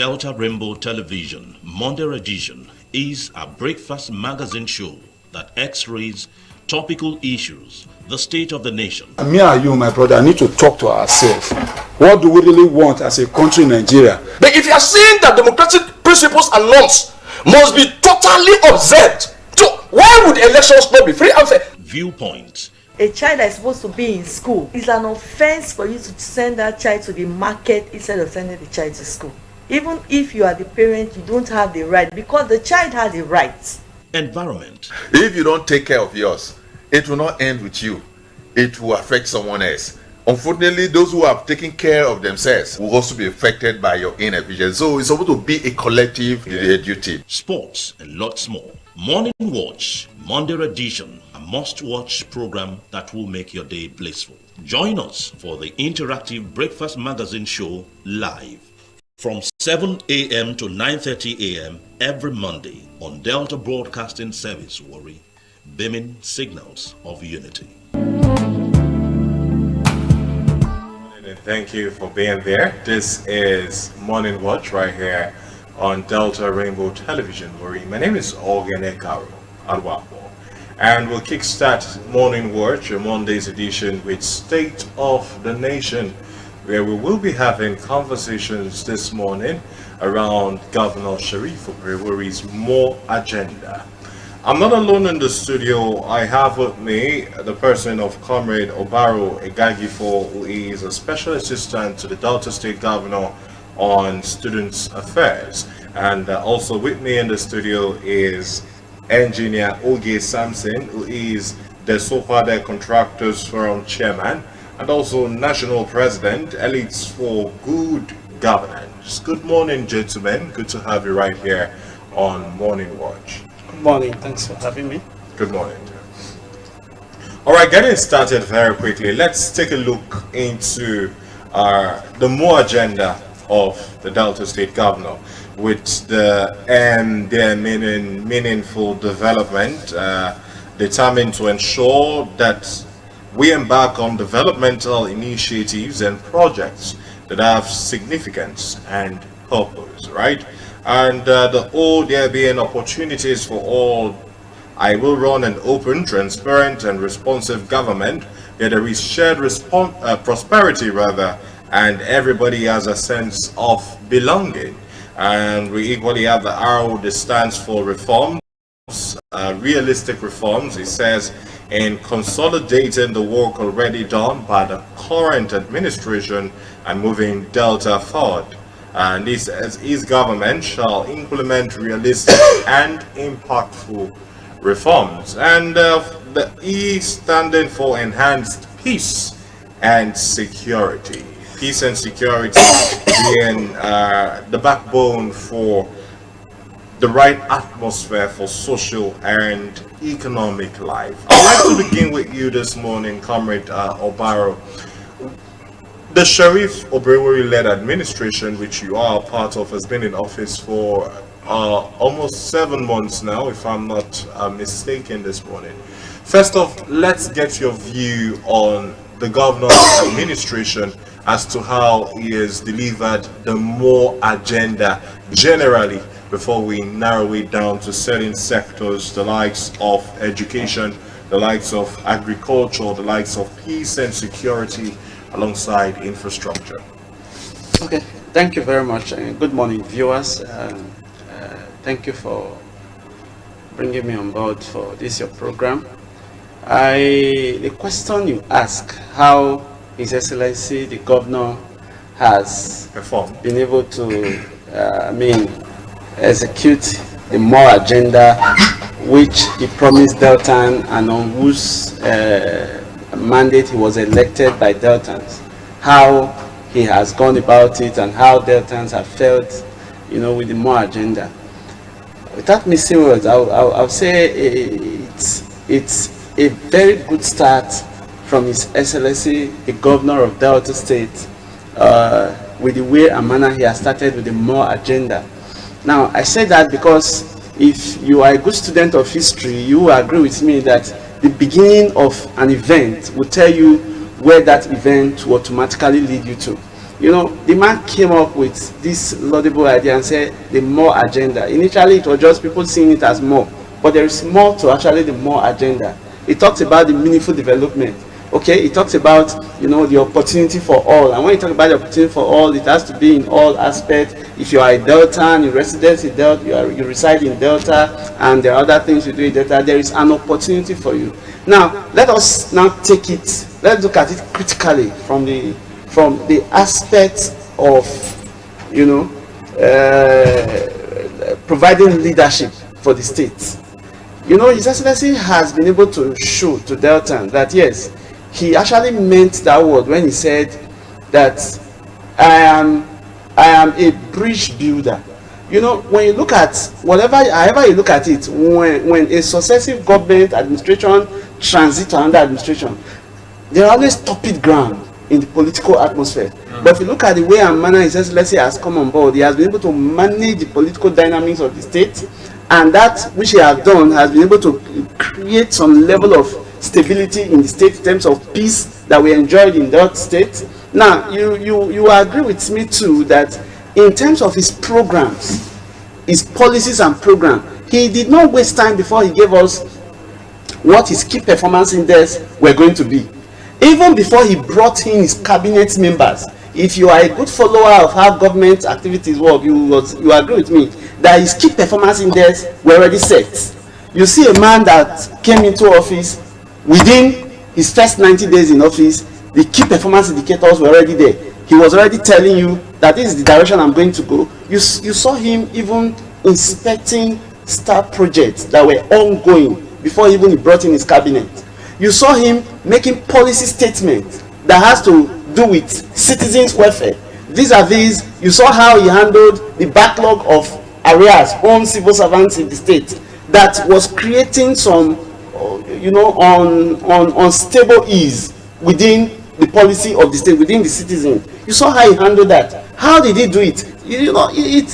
Delta Rainbow Television, Monday edition, is a breakfast magazine show that x-rays topical issues, the state of the nation. Me and you, my brother, need to talk to ourselves. What do we really want as a country in Nigeria? But if you are saying that democratic principles and norms must be totally observed, so why would elections not be free and fair? Viewpoint. A child that is supposed to be in school, is an offense for you to send that child to the market instead of sending the child to school. Even if you are the parent, you don't have the right, because the child has the right. Environment. If you don't take care of yours, it will not end with you. It will affect someone else. Unfortunately, those who have taken care of themselves will also be affected by your inefficiency. So it's supposed to be a collective duty. Sports and lots more. Morning Watch, Monday edition, a must-watch program that will make your day blissful. Join us for the interactive breakfast magazine show live from 7 a.m. to 9:30 a.m. every Monday on Delta Broadcasting Service, Warri, beaming signals of unity. Thank you for being there. This is Morning Watch right here on Delta Rainbow Television, Warri. My name is Oborevwori, and we'll kickstart Morning Watch, a Monday's edition, with State of the Nation, where we will be having conversations this morning around Governor Sheriff Oborevwori's More Agenda. I'm not alone in the studio. I have with me the person of Comrade Oborevwori, who is a special assistant to the Delta State Governor on Students Affairs. And also with me in the studio is Engineer Oge Samson, who is the Sofade Contractors Forum Chairman, and also National President, Elites for Good Governance. Good morning, gentlemen. Good to have you right here on Morning Watch. Good morning. Thanks for having me. Good morning. All right, getting started very quickly. Let's take a look into the More Agenda of the Delta State Governor, with their meaningful development, determined to ensure that we embark on developmental initiatives and projects that have significance and purpose, right? And there being opportunities for all. I will run an open, transparent, and responsive government where there is shared prosperity, and everybody has a sense of belonging. And we equally have the RO that stands for reforms, realistic reforms. It says, in consolidating the work already done by the current administration and moving Delta forward. And this, as his government, shall implement realistic and impactful reforms. And the E standing for enhanced peace and security. Peace and security being the backbone for the right atmosphere for social and economic life. I'd like to begin with you this morning, Comrade Oborevwori. The Sheriff Oborevwori-led administration, which you are a part of, has been in office for almost 7 months now, if I'm not mistaken this morning. First off, let's get your view on the governor's administration as to how he has delivered the More Agenda generally, before we narrow it down to certain sectors, the likes of education, the likes of agriculture, the likes of peace and security, alongside infrastructure. Okay, thank you very much, and good morning, viewers. Thank you for bringing me on board for this your program. The question you ask, how His Excellency the Governor has been able to, execute the More Agenda, which he promised Deltan and on whose mandate he was elected by Deltans, how he has gone about it and how Deltans have felt, with the More Agenda. Without missing words, I'll say it's a very good start from His Excellency, the Governor of Delta State, with the way and manner he has started with the More Agenda. Now, I say that because if you are a good student of history, you will agree with me that the beginning of an event will tell you where that event will automatically lead you to. You know, the man came up with this laudable idea and said the more agenda. Initially, it was just people seeing it as more, but there is more to actually the more agenda. It talks about the meaningful development. Okay, it talks about, you know, the opportunity for all. And when you talk about the opportunity for all, it has to be in all aspects. If you are a Delta and you resident in Delta, you reside in Delta, and there are other things you do in Delta, there is an opportunity for you. Now, let us now take it, let's look at it critically from the aspect of, you know, providing leadership for the state. You know, His Excellency has been able to show to Delta that yes, he actually meant that word when he said that I am a bridge builder. You know, when you look at however you look at it, when a successive government administration transit to another administration, there are always topid ground in the political atmosphere. But if you look at the way and manner His Excellency has come on board, he has been able to manage the political dynamics of the state, and that which he has done has been able to create some level of stability in the state in terms of peace that we enjoyed in that state. Now, you agree with me too that in terms of his programs, his policies and program, he did not waste time before he gave us what his key performance index were going to be. Even before he brought in his cabinet members, if you are a good follower of how government activities work, you agree with me that his key performance index were already set. You see a man that came into office, within his first 90 days in office, the key performance indicators were already there. He was already telling you that this is the direction I'm going to go. You saw him even inspecting star projects that were ongoing before even he brought in his cabinet. You saw him making policy statements that has to do with citizens' welfare. Vis-a-vis, you saw how he handled the backlog of arrears on civil servants in the state that was creating some, you know, unstable ease within the policy of the state, within the citizen. You saw how he handled that. How did he do it? You know, you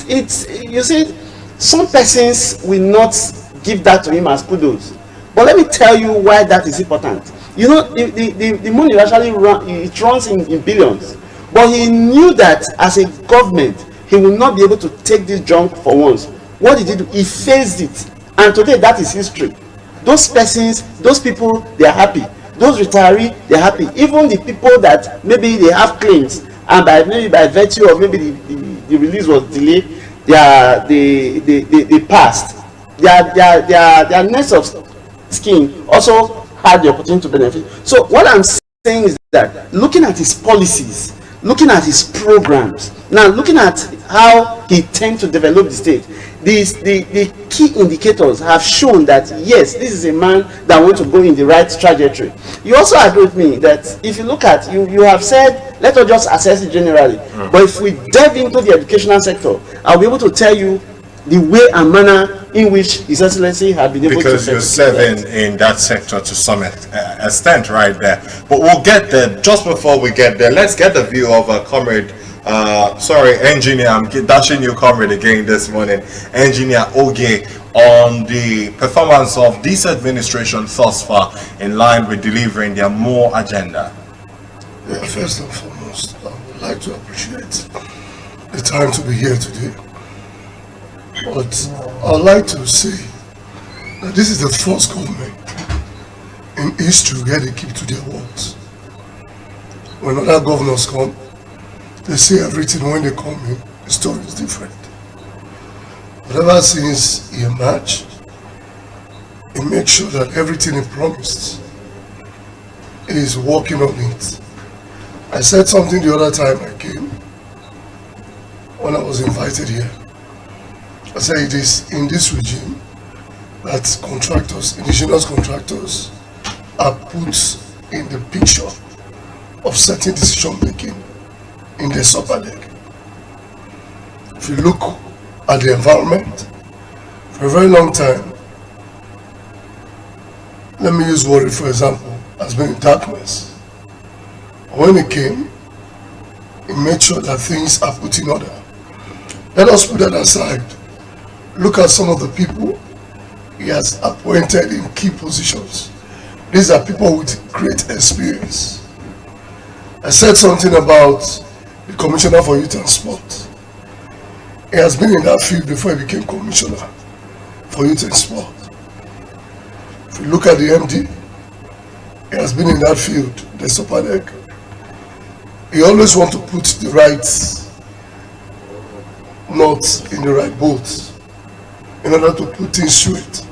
see, some persons will not give that to him as kudos. But let me tell you why that is important. You know, the money actually runs in billions. But he knew that as a government, he will not be able to take this junk for once. What did he do? He faced it. And today, that is history. Those persons, those people, they are happy. Those retirees, they are happy. Even the people that maybe they have claims, and maybe by virtue of maybe the release was delayed, they passed. Their next of skin also had the opportunity to benefit. So what I'm saying is that looking at his policies, looking at his programs, now looking at how he tends to develop the state, the key indicators have shown that yes, this is a man that wants to go in the right trajectory. You also agree with me that if you look at, you have said, let us just assess it generally, but if we delve into the educational sector, I'll be able to tell you the way and manner in which His Excellency has been able to... Because you're serving in that sector to some extent right there. But we'll get there. Just before we get there, let's get the view of a comrade, engineer, I'm dashing you comrade again this morning, Engineer Oge, on the performance of this administration thus far in line with delivering their more agenda. Yeah, first and foremost, I would like to appreciate the time to be here today. But I'd like to say that this is the first government in history where they keep to their words. When other governors come, they say everything. When they come in, the story is different. But ever since he emerged, he makes sure that everything he promised is working on it. I said something the other time I came, when I was invited here. I say it is in this regime that contractors, indigenous contractors, are put in the picture of certain decision making in the upper leg. If you look at the environment, for a very long time, let me use Warri for example, has been in darkness. When he came, he made sure that things are put in order. Let us put that aside. Look at some of the people he has appointed in key positions. These are people with great experience. I said something about the Commissioner for Youth and Sport. He has been in that field before he became Commissioner for Youth and Sport. If you look at the MD, he has been in that field, the Sopadek. He always wants to put the right knots in the right bolts in order to put things straight.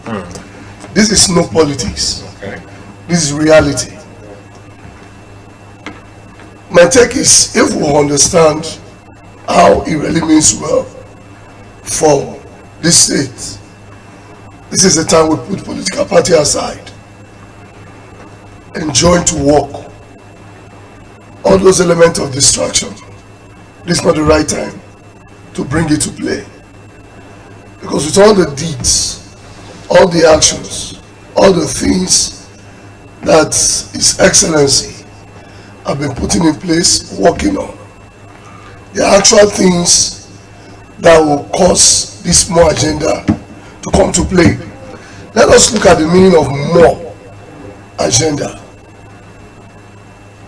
This is no politics. Okay. This is reality. My take is, if we understand how it really means well for this state, this is the time we put political party aside and join to work. All those elements of distraction, this is not the right time to bring it to play. Because with all the deeds, all the actions, all the things that His Excellency have been putting in place, working on, the actual things that will cause this more agenda to come to play. Let us look at the meaning of more agenda.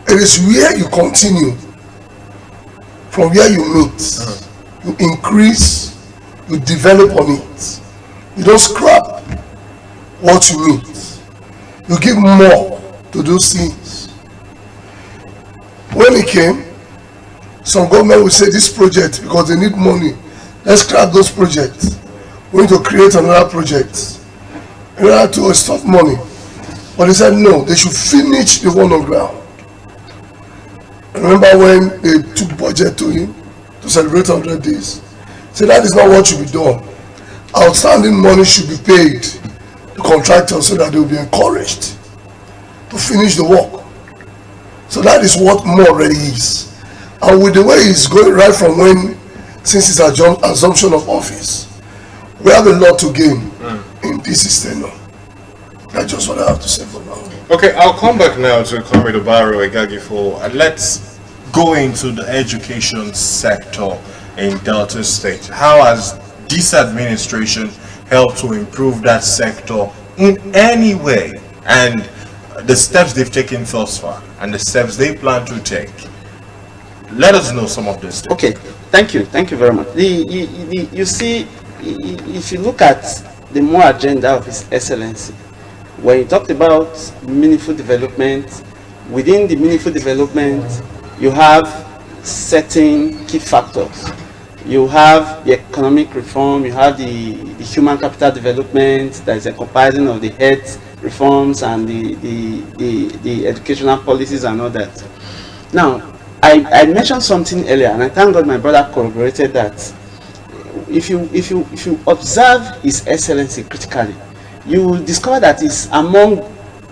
It is where you continue from where you meet. You increase, you develop on it. You don't scrap what you meet. You give more to those things. When it came, some government will say this project, because they need money, let's scrap those projects. We need to create another project in order to stop money. But they said no, they should finish the one on ground. Remember when they took budget to him to celebrate 100 days? So that is not what should be done. Outstanding money should be paid to contractors so that they will be encouraged to finish the work. So that is what more really is. And with the way it's going right from when, since his assumption of office, we have a lot to gain in this system now. That's just what I have to say for now. Okay, I'll come back now to Comrade Oborevwori, and let's go into the education sector in Delta State. How has this administration helped to improve that sector in any way, and the steps they've taken thus far and the steps they plan to take? Let us know some of this. Okay, thank you very much. You see, if you look at the more agenda of His Excellency, when you talked about meaningful development, within the meaningful development, you have certain key factors. You have the economic reform, you have the human capital development, that is a comprising of the health reforms and the educational policies and all that. Now, I mentioned something earlier, and I thank God my brother corroborated that. If you observe His Excellency critically, you will discover that it's among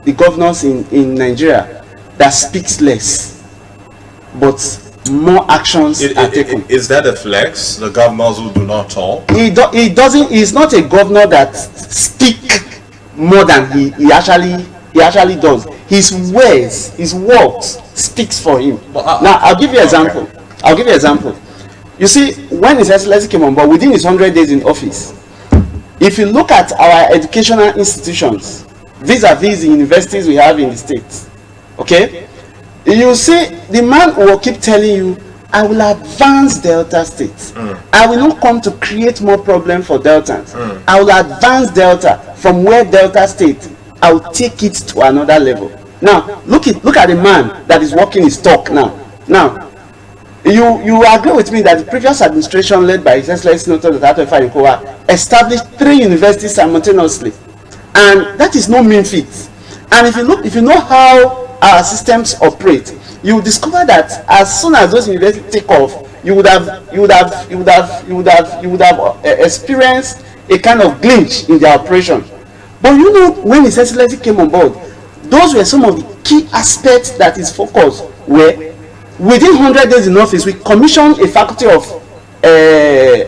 the governors in Nigeria that speaks less, but more actions are taken. Is that a flex? The governors who do not talk? He doesn't. He's not a governor that speaks more than he actually does. His words, his works speaks for him. Now I'll give you an example. Okay. I'll give you an example. You see, when His Excellency came on board, within his 100 days in office, if you look at our educational institutions, vis-a-vis the universities we have in the state, okay, you see the man will keep telling you, I will advance Delta State. I will not come to create more problem for Deltans. I will advance Delta from where Delta State, I will take it to another level. Now look at the man that is walking his talk now. Now you agree with me that the previous administration led by His Excellency established 3 universities simultaneously, and that is no mean feat. And if you know how our systems operate, you will discover that as soon as those universities take off, you would have experienced a kind of glitch in their operation. But you know, when His Excellency came on board, those were some of the key aspects that his focus were. Within 100 days in office, we commissioned a faculty of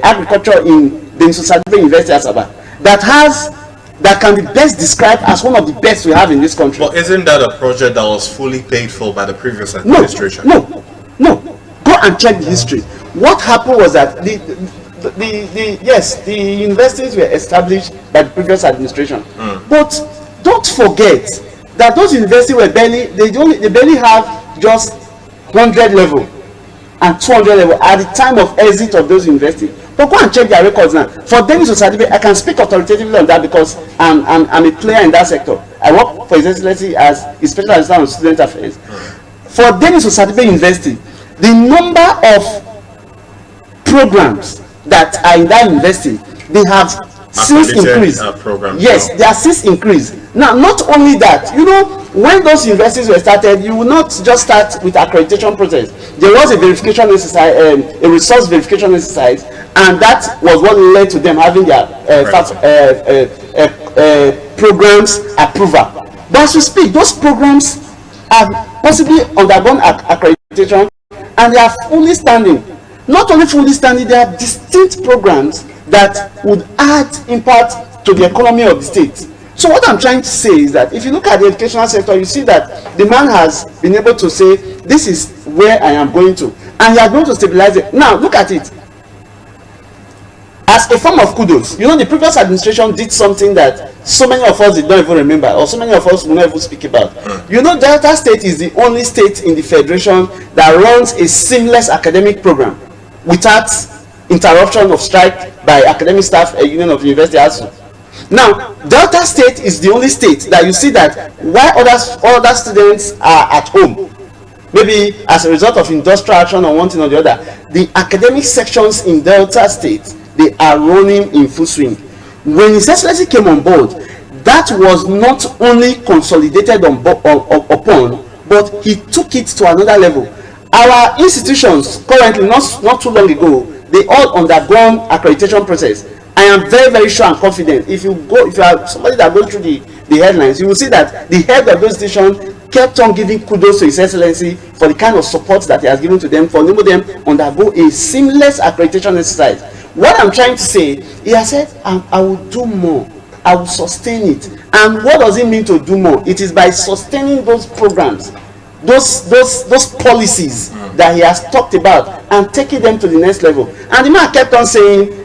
agriculture in the University of Asaba that can be best described as one of the best we have in this country. But isn't that a project that was fully paid for by the previous administration? No. Go and check the history. What happened was that the universities were established by the previous administration. But don't forget that those universities were barely have just 100 level. and 200 level at the time of exit of those universities. But go and check their records now. For Dennis Osadigbe, I can speak authoritatively on that because I'm a player in that sector. I work for His Excellency as a special assistant on student affairs. For Dennis Osadigbe University, the number of programs that are in that university, they have since increased. Yes, they are since increased. Now, not only that, you know, when those universities were started, you will not just start with accreditation process. There was a verification exercise, a resource verification exercise, and that was what led to them having their programs approval. But as we speak, those programs have possibly undergone accreditation, and they are fully standing. Not only fully standing, they are distinct programs that would add impact to the economy of the state. So what I'm trying to say is that if you look at the educational sector, you see that the man has been able to say, this is where I am going to, and he is going to stabilize it. Now look at it as a form of kudos. You know, the previous administration did something that so many of us did not even remember, or so many of us will not even speak about. You know, Delta State is the only state in the federation that runs a seamless academic program without interruption of strike by academic staff a union of university ASU. Now, Delta State is the only state that you see that while other students are at home, maybe as a result of industrial action or one thing or the other, the academic sections in Delta State, they are running in full swing. When His Excellency came on board, that was not only consolidated upon, but he took it to another level. Our institutions currently, not too long ago, they all undergone accreditation process. I am very, very sure and confident. If you are somebody that goes through the headlines, you will see that the head of the institution kept on giving kudos to His Excellency for the kind of support that he has given to them, for enabling them undergo a seamless accreditation exercise. What I'm trying to say, he has said, I will do more, I will sustain it. And what does it mean to do more? It is by sustaining those programs, those policies that he has talked about, and taking them to the next level. And the man kept on saying,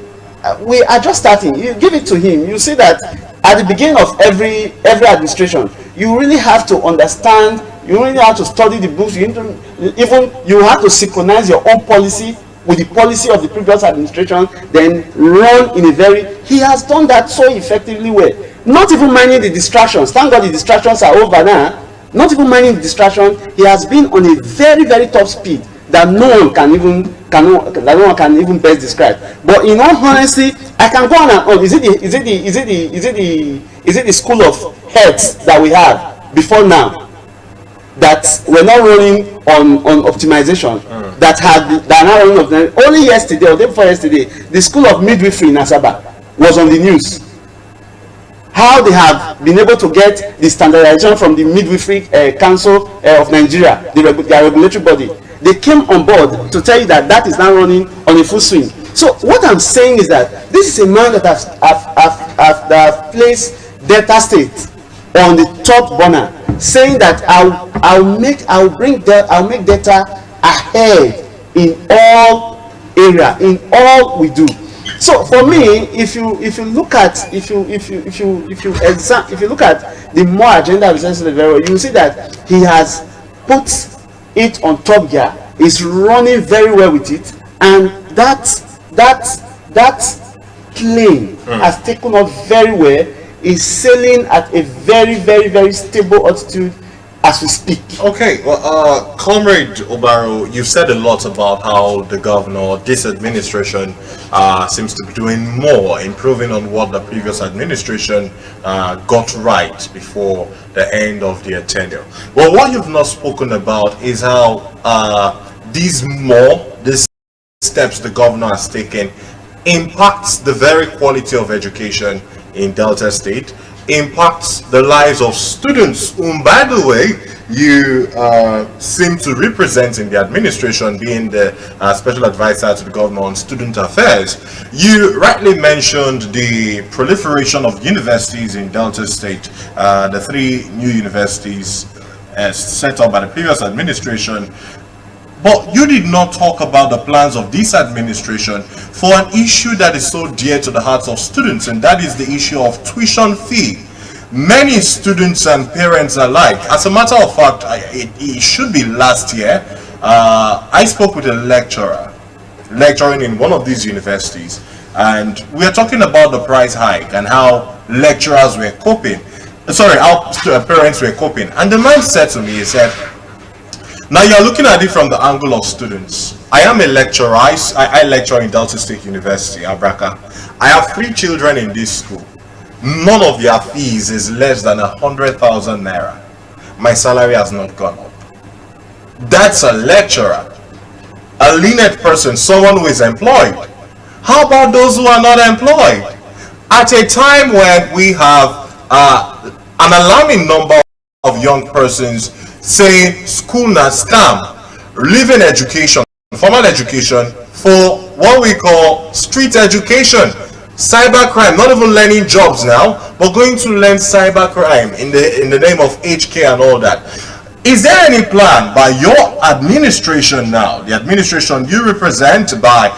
we are just starting. You give it to him, you see that at the beginning of every administration, you really have to understand, you really have to study the books, you have to synchronize your own policy with the policy of the previous administration, then run in a very, he has done that so effectively well. Not even minding the distractions. Thank God the distractions are over now. Not even minding the distraction, he has been on a very, very top speed that no one can even best describe. But in all honesty, I can go on and on. Is it the school of health that we have before now that we're not running on optimization, that are now running optimization? Only yesterday or day before yesterday, the school of midwifery in Asaba was on the news. How they have been able to get the standardization from the Midwifery Council of Nigeria, their regulatory body. They came on board to tell you that that is now running on a full swing. So what I'm saying is that this is a man that has placed Delta State on the top burner, saying that I'll make Delta ahead in all area, in all we do. So for me, if you look at the more agenda of Oborevwori, you see that he has put it on top gear, is running very well with it, and that plane has taken off very well, is sailing at a very, very, very stable altitude as we speak. Okay, well, Comrade Obaro, you've said a lot about how the governor, this administration, seems to be doing more, improving on what the previous administration got right before the end of their tenure. Well, what you've not spoken about is how these steps the governor has taken impacts the very quality of education in Delta State, impacts the lives of students whom, by the way, you seem to represent in the administration, being the special advisor to the governor on student affairs. You rightly mentioned the proliferation of universities in Delta State, the 3 new universities set up by the previous administration. But you did not talk about the plans of this administration for an issue that is so dear to the hearts of students, and that is the issue of tuition fee. Many students and parents alike, as a matter of fact, it should be last year, I spoke with a lecturer lecturing in one of these universities, and we are talking about the price hike and how lecturers were coping. Sorry, how parents were coping. And the man said to me, he said, now you're looking at it from the angle of students. I am a lecturer. I lecture in Delta State University, Abraka. I have 3 children in this school. None of their fees is less than 100,000 naira. My salary has not gone up. That's a lecturer, a lenient person, someone who is employed. How about those who are not employed? At a time when we have an alarming number of young persons saying school na scam, leaving education, formal education, for what we call street education, cybercrime, not even learning jobs now, but going to learn cybercrime in the name of HK and all that. Is there any plan by your administration now, the administration you represent by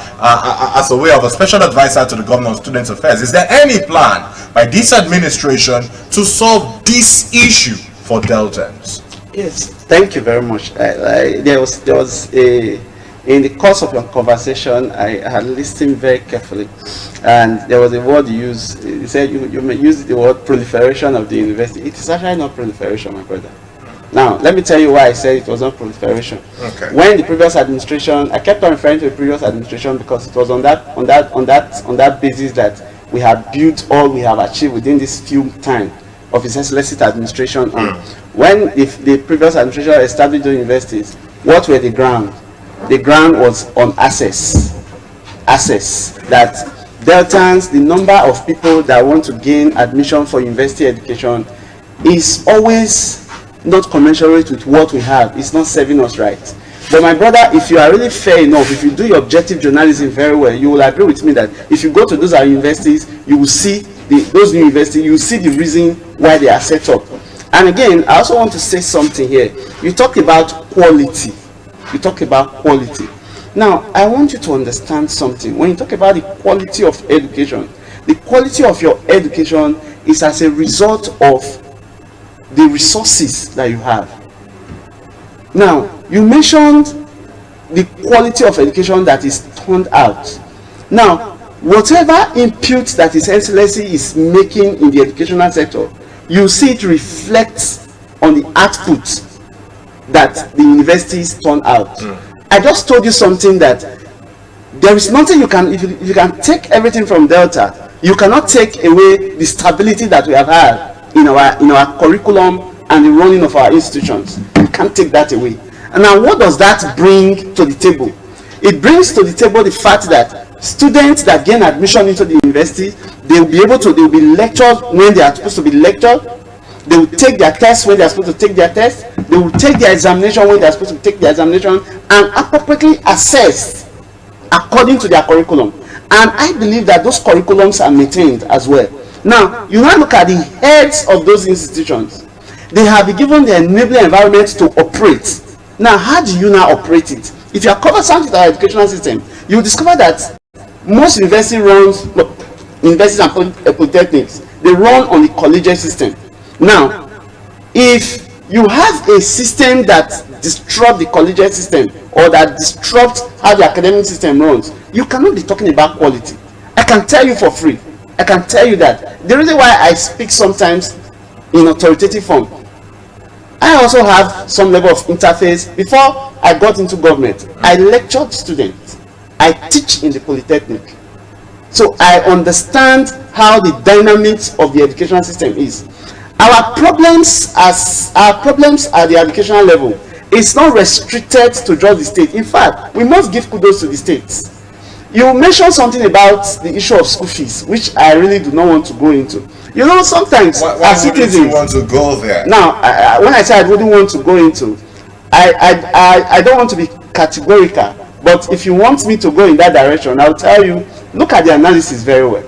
as a way of a special advisor to the Governor of Student Affairs, is there any plan by this administration to solve this issue for Deltans? Yes, thank you very much. There was a, in the course of your conversation, I had listened very carefully, and there was a word you used. You said you may use the word proliferation of the university. It is actually not proliferation, my brother. Now, let me tell you why I said it was not proliferation. Okay. When the previous administration, I kept on referring to the previous administration because it was on that basis that we have built all we have achieved within this few time of His Excellency administration. When the previous administration established the universities, what were the ground? The ground was on access. That Deltans, the number of people that want to gain admission for university education is always not commensurate with what we have. It's not serving us right. But my brother, if you are really fair enough, if you do your objective journalism very well, you will agree with me that if you go to those universities, you will see those universities, you will see the reason why they are set up. And again, I also want to say something here. You talk about quality. You talk about quality. Now, I want you to understand something. When you talk about the quality of education, the quality of your education is as a result of the resources that you have. Now, you mentioned the quality of education that is turned out. Now, whatever input that His Excellency is making in the educational sector, you see it reflects on the output that the universities turn out. I just told you something that there is nothing you can, if you can take everything from Delta, you cannot take away the stability that we have had in our curriculum and the running of our institutions. You can't take that away. And now what does that bring to the table? It brings to the table the fact that students that gain admission into the university, they will be lectured when they are supposed to be lectured. They will take their tests when they are supposed to take their tests. They will take their examination when they are supposed to take their examination, and appropriately assessed according to their curriculum. And I believe that those curriculums are maintained as well. Now, you now look at the heads of those institutions. They have been given the enabling environment to operate. Now, how do you now operate it? If you are conversant with our educational system, you will discover that most universities and polytechnics, they run on the collegiate system. Now, if you have a system that disrupts the collegiate system or that disrupts how the academic system runs, you cannot be talking about quality. I can tell you for free. I can tell you that the reason why I speak sometimes in authoritative form, I also have some level of interface. Before I got into government, I lectured students. I teach in the Polytechnic. So I understand how the dynamics of the educational system is. Our problems at the educational level is not restricted to just the state. In fact, we must give kudos to the states. You mentioned something about the issue of school fees, which I really do not want to go into. You know, sometimes as citizens, you want to go there. Now, when I say I wouldn't want to go into, I don't want to be categorical. But if you want me to go in that direction, I'll tell you, look at the analysis very well.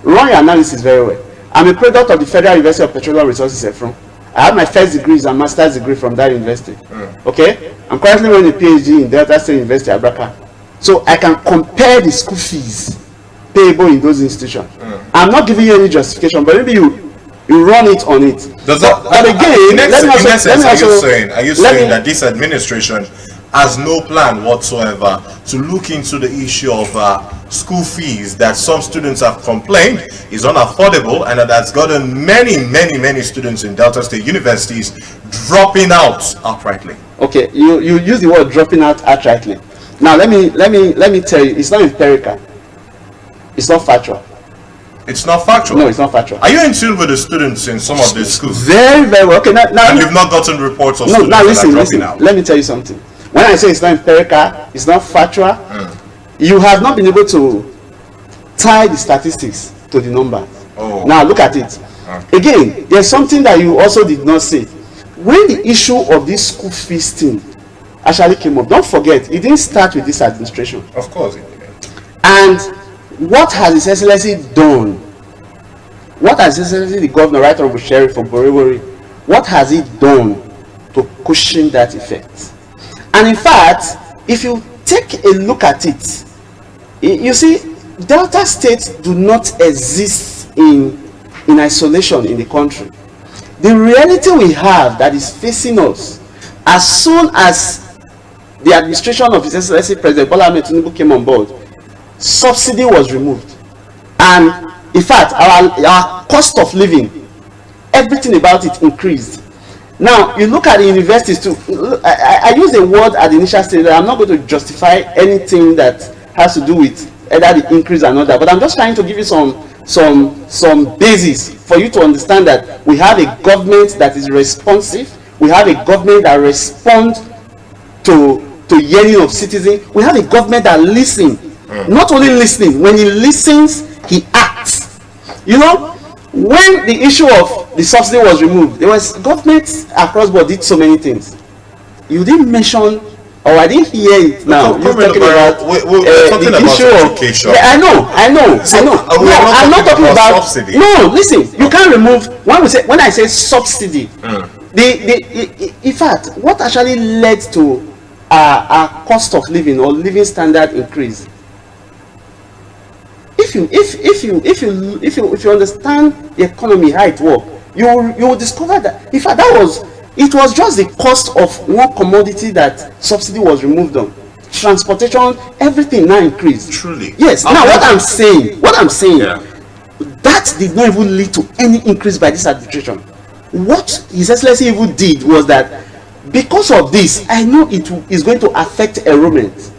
Run your analysis very well. I'm a product of the Federal University of Petroleum Resources, Efron. I have my first degrees and master's degree from that university. Okay? I'm currently running a PhD in Delta State University, Abraka. So I can compare the school fees payable in those institutions. I'm not giving you any justification, but maybe you run it on it. But again, are you saying that this administration has no plan whatsoever to look into the issue of school fees that some students have complained is unaffordable, and that has gotten many students in Delta State universities dropping out outrightly. Okay, you use the word dropping out outrightly. Now let me tell you, it's not empirical. It's not factual. It's not factual. No, it's not factual. Are you in tune with the students in some of these schools? Very well. Okay, now and you've not gotten reports of students now listen, that are dropping out. Let me tell you something. When I say it's not empirical, it's not factual, you have not been able to tie the statistics to the numbers. Oh. Now look at it. Again, there's something that you also did not say. When the issue of this school fees thing actually came up, don't forget, it didn't start with this administration. Of course it didn't. And what has His Excellency done? What has His Excellency the Governor, Right Honorable Sheriff Oborevwori, what has he done to cushion that effect? And in fact, if you take a look at it, you see, Delta states do not exist in isolation in the country. The reality we have that is facing us, as soon as the administration of His Excellency President Bola Ahmed Tinubu came on board, subsidy was removed, and in fact our cost of living, everything about it increased. Now you look at the universities too. I use a word at the initial stage. I'm not going to justify anything that has to do with either the increase or another, but I'm just trying to give you some basis for you to understand that we have a government that is responsive. We have a government that responds to yearning of citizens. We have a government that listens. Not only listening, when he listens, he acts. You know, when the issue of the subsidy was removed, there was governments across board did so many things. You didn't mention, or I didn't hear it now. You're talking about the issue of education. Yeah, I know. No, I'm not talking about subsidy. No, listen, you can't remove when I say subsidy. In fact, what actually led to our cost of living or living standard increase? If you understand the economy, how it works, you will discover that in fact it was just the cost of one commodity that subsidy was removed on. Transportation, everything now increased. Truly. Yes. Now what I'm saying, that did not even lead to any increase by this administration. What His Excellency even did was that because of this, I know it is going to affect enrollment,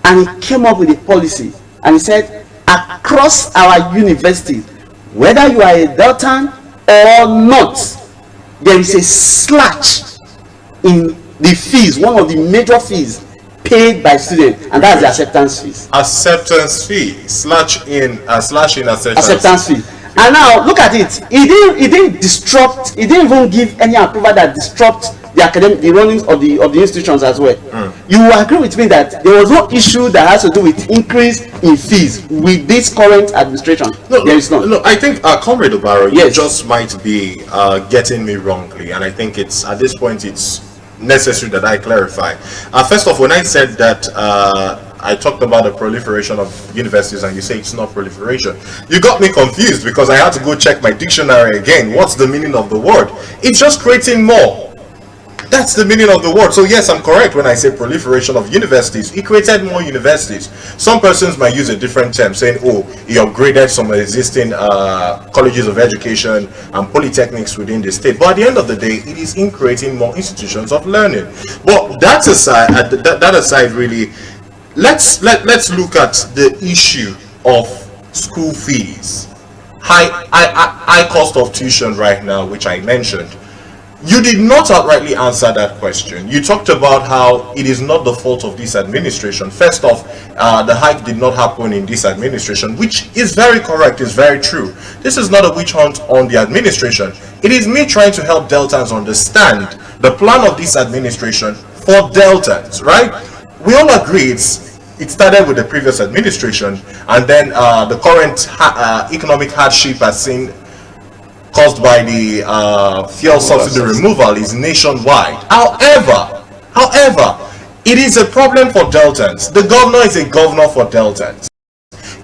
and he came up with a policy, and he said, across our universities, whether you are a Deltan or not, there is a slash in the fees, one of the major fees paid by students, and that's the acceptance fees. Acceptance fee, slash in acceptance fee. And now look at it. He didn't even give any approval that disrupt the runnings of the institutions as well. You will agree with me that there was no issue that has to do with increase in fees with this current administration. No, there is not. No, I think Comrade Obaro, you just might be getting me wrongly, and I think it's at this point it's necessary that I clarify. First off, when I said that I talked about the proliferation of universities and you say it's not proliferation, you got me confused because I had to go check my dictionary again. What's the meaning of the word? It's just creating more. That's the meaning of the word. So yes, I'm correct when I say proliferation of universities. It created more universities. Some persons might use a different term, saying, oh, he upgraded some existing colleges of education and polytechnics within the state. But at the end of the day, it is in creating more institutions of learning. But that aside, really, let's look at the issue of school fees. High cost of tuition right now, which I mentioned. You did not outrightly answer that question. You talked about how it is not the fault of this administration. First off, the hike did not happen in this administration, which is very correct, is very true. This is not a witch hunt on the administration. It is me trying to help Deltans understand the plan of this administration for Deltans, right? We all agree it started with the previous administration, and then the current economic hardship has seen caused by the fuel subsidy removal is nationwide. However, it is a problem for Deltans. The governor is a governor for Deltans.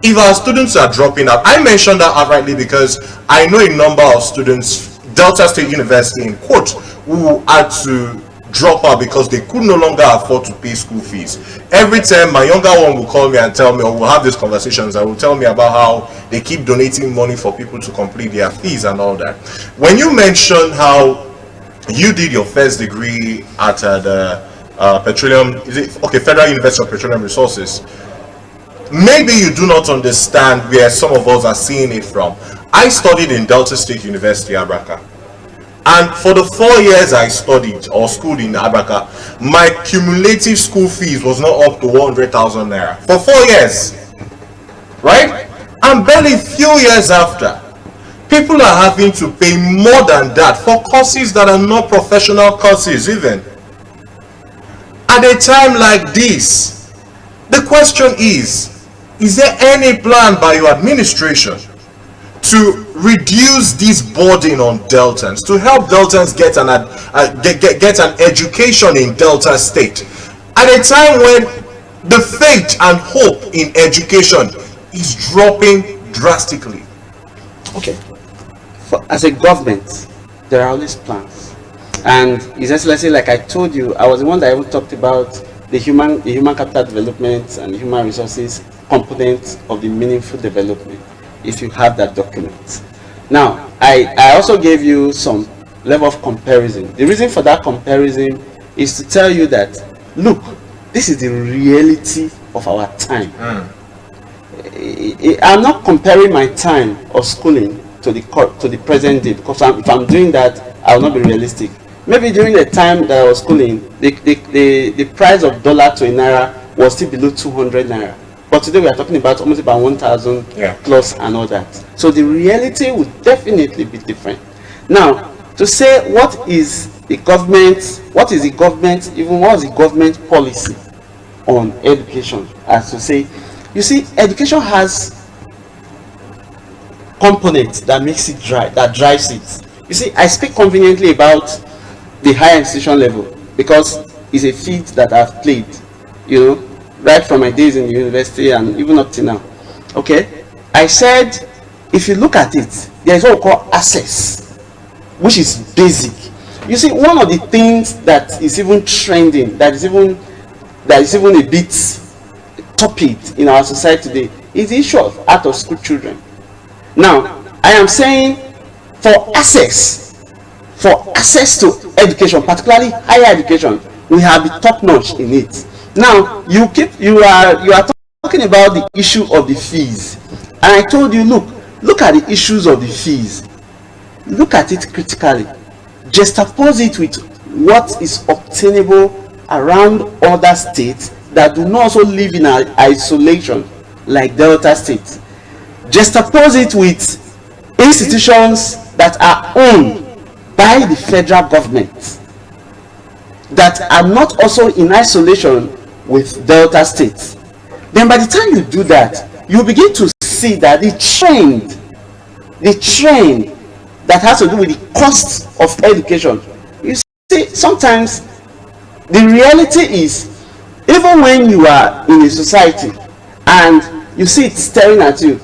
If our students are dropping out, I mentioned that outrightly because I know a number of students, Delta State University in quote, who had to drop out because they could no longer afford to pay school fees. Every time my younger one will call me and tell me, or we'll have these conversations, and will tell me about how they keep donating money for people to complete their fees and all that. When you mention how you did your first degree at the Federal University of Petroleum Resources, maybe you do not understand where some of us are seeing it from. I studied in Delta State University, Abraka. And for the 4 years I studied or schooled in Abraka, my cumulative school fees was not up to 100,000 naira. For 4 years. Right? And barely few years after, people are having to pay more than that for courses that are not professional courses even. At a time like this, the question is there any plan by your administration to reduce this burden on Deltans, to help Deltans get an education in Delta State at a time when the faith and hope in education is dropping drastically? Okay, as a government, there are always plans, and His Excellency, like I told you, I was the one that even talked about the human capital development and human resources component of the meaningful development. If you have that document. Now, I also gave you some level of comparison. The reason for that comparison is to tell you that, look, this is the reality of our time. I'm not comparing my time of schooling to the present day, because if I'm doing that, I will not be realistic. Maybe during the time that I was schooling, the price of dollar to a naira was still below 200 naira. But today we are talking about almost about 1,000 plus and all that. So the reality would definitely be different. Now, to say what is the government policy on education, as to say, you see, education has components that makes it that drives it. You see, I speak conveniently about the higher institution level because it's a field that I've played, you know, right from my days in the university and even up to now. Okay, I said if you look at it, there is what we call access, which is basic. You see, one of the things that is even trending, that is even a bit topic in our society today, is the issue of out of school children. Now, I am saying for access to education, particularly higher education, we have the top notch in it. Now, you are talking about the issue of the fees, and I told you, look at the issues of the fees. Look at it critically. Juxtapose it with what is obtainable around other states that do not also live in isolation, like Delta State. Juxtapose it with institutions that are owned by the federal government, that are not also in isolation with Delta State. Then by the time you do that, you begin to see that the trend that has to do with the cost of education. You see, sometimes the reality is, even when you are in a society and you see it staring at you,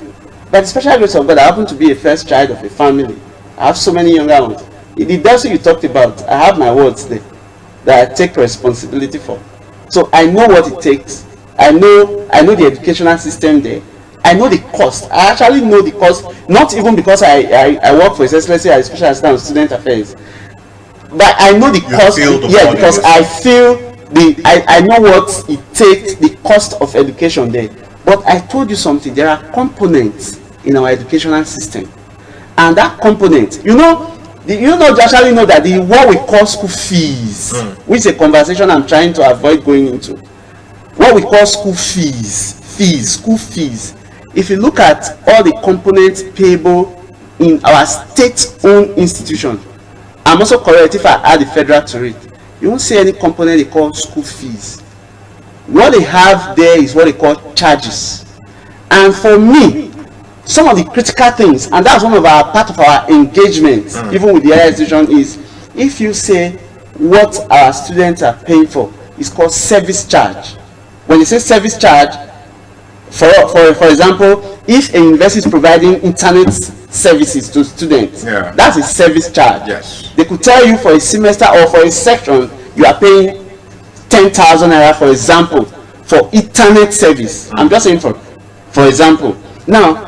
by the special grace of God, I happen to be a first child of a family. I have so many younger ones. The depth you talked about, I have my words there that I take responsibility for. So I know what it takes. I know the educational system there. I know the cost. I actually know the cost, not even because I work for His Excellency as Special Assistant on Student Affairs, but I know the cost. Yeah, because I feel I know what it takes, the cost of education there. But I told you something. There are components in our educational system, and that component, you actually know that what we call school fees, which is a conversation I'm trying to avoid going into. What we call school fees. If you look at all the components payable in our state-owned institution, I'm also correct if I add the federal to it, you won't see any component they call school fees. What they have there is what they call charges. And for me, some of the critical things, and that's part of our engagement, even with the higher institution, is if you say what our students are paying for is called service charge. When you say service charge, for example, if a university is providing internet services to students, that's a service charge. Yes. They could tell you for a semester or for a section you are paying 10,000 naira, for example, for internet service. I'm just saying for example. Now,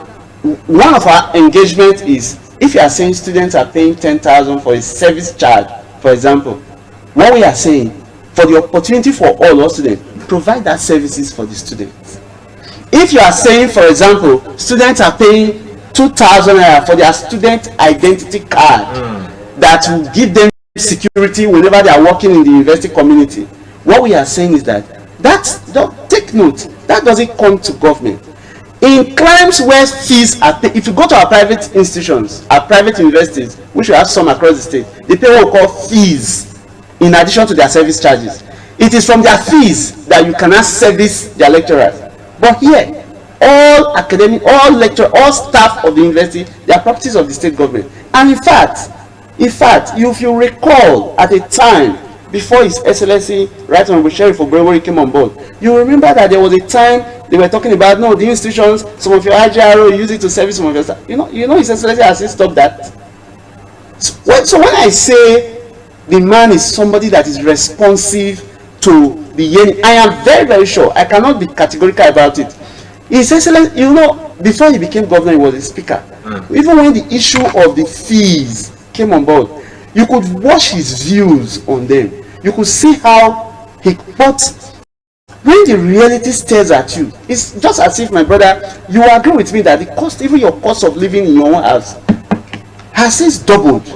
one of our engagement is, if you are saying students are paying 10,000 for a service charge, for example, what we are saying, for the opportunity for all our students, provide that services for the students. If you are saying, for example, students are paying 2,000 naira for their student identity card that will give them security whenever they are working in the university community, what we are saying is that take note, that doesn't come to government. In crimes where fees are paid, if you go to our private institutions, our private universities, which we have some across the state, they pay what we call fees in addition to their service charges. It is from their fees that you cannot service their lecturers. But here, all academic, all lecturers, all staff of the university, they are properties of the state government. And in fact, if you recall, at a time before His Excellency Right Honorable Sheriff Oborevwori came on board, you remember that there was a time they were talking about, no, the institutions, some of your IGRO use it to service some of your staff. You know, His Excellency has stopped that. So when I say the man is somebody that is responsive to the yearning, I am very, very sure, I cannot be categorical about it. His Excellency, before he became governor, he was a speaker. Even when the issue of the fees came on board, you could watch his views on them. You could see how he thought. When the reality stares at you, it's just as if, my brother, you agree with me that the cost, even your cost of living in your own house, has since doubled. So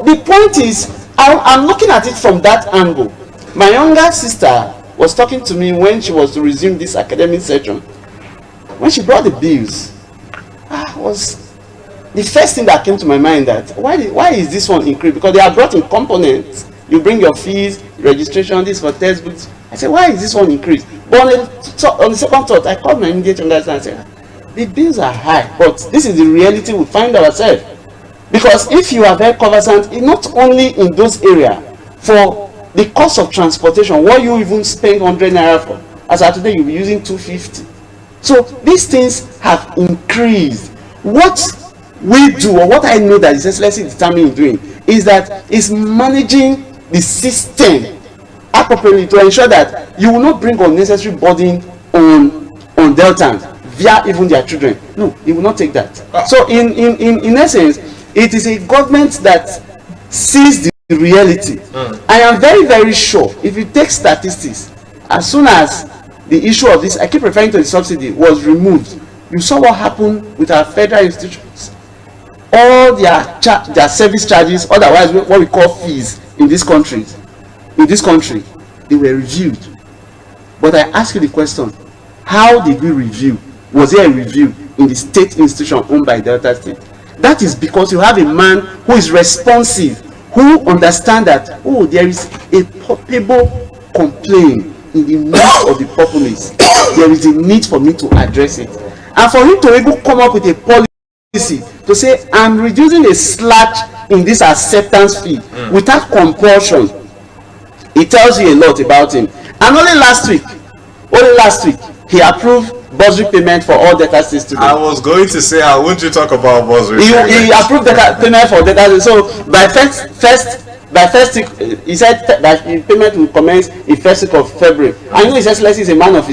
the point is, I'm looking at it from that angle. My younger sister was talking to me when she was to resume this academic session. When she brought the bills, was the first thing that came to my mind that why is this one increased? Because they are brought in components. You bring your fees, registration, this for textbooks. I said, why is this one increased? But on the second thought, I called my immediate younger and said, the bills are high, but this is the reality we find ourselves. Because if you are very conversant, not only in those areas, for the cost of transportation, what you even spend 100 naira for, as of today, you'll be using 250. So these things have increased. What we do, or what I know that His Excellency is determined in doing, is that is managing the system appropriately to ensure that you will not bring unnecessary burden on Deltans via even their children. No, he will not take that. So in essence, it is a government that sees the reality. I am very, very sure, if you take statistics, as soon as the issue of this, I keep referring to the subsidy, was removed, you saw what happened with our federal institutions. All their service charges, otherwise what we call fees in this country, they were reviewed. But I ask you the question, how did we review? Was there a review in the state institution owned by Delta State? That is because you have a man who is responsive, who understands that, there is a palpable complaint in the midst of the populace. There is a need for me to address it. And for him to able to come up with a policy to say, I'm reducing a slack in this acceptance fee without compulsion, it tells you a lot about him. And only last week, he approved bursary payment for all Delta State students. I was going to say, how would you talk about bursary payment? He approved payment for Delta State. So by first he said that the payment will commence in first week of February. I know His Excellency is a man of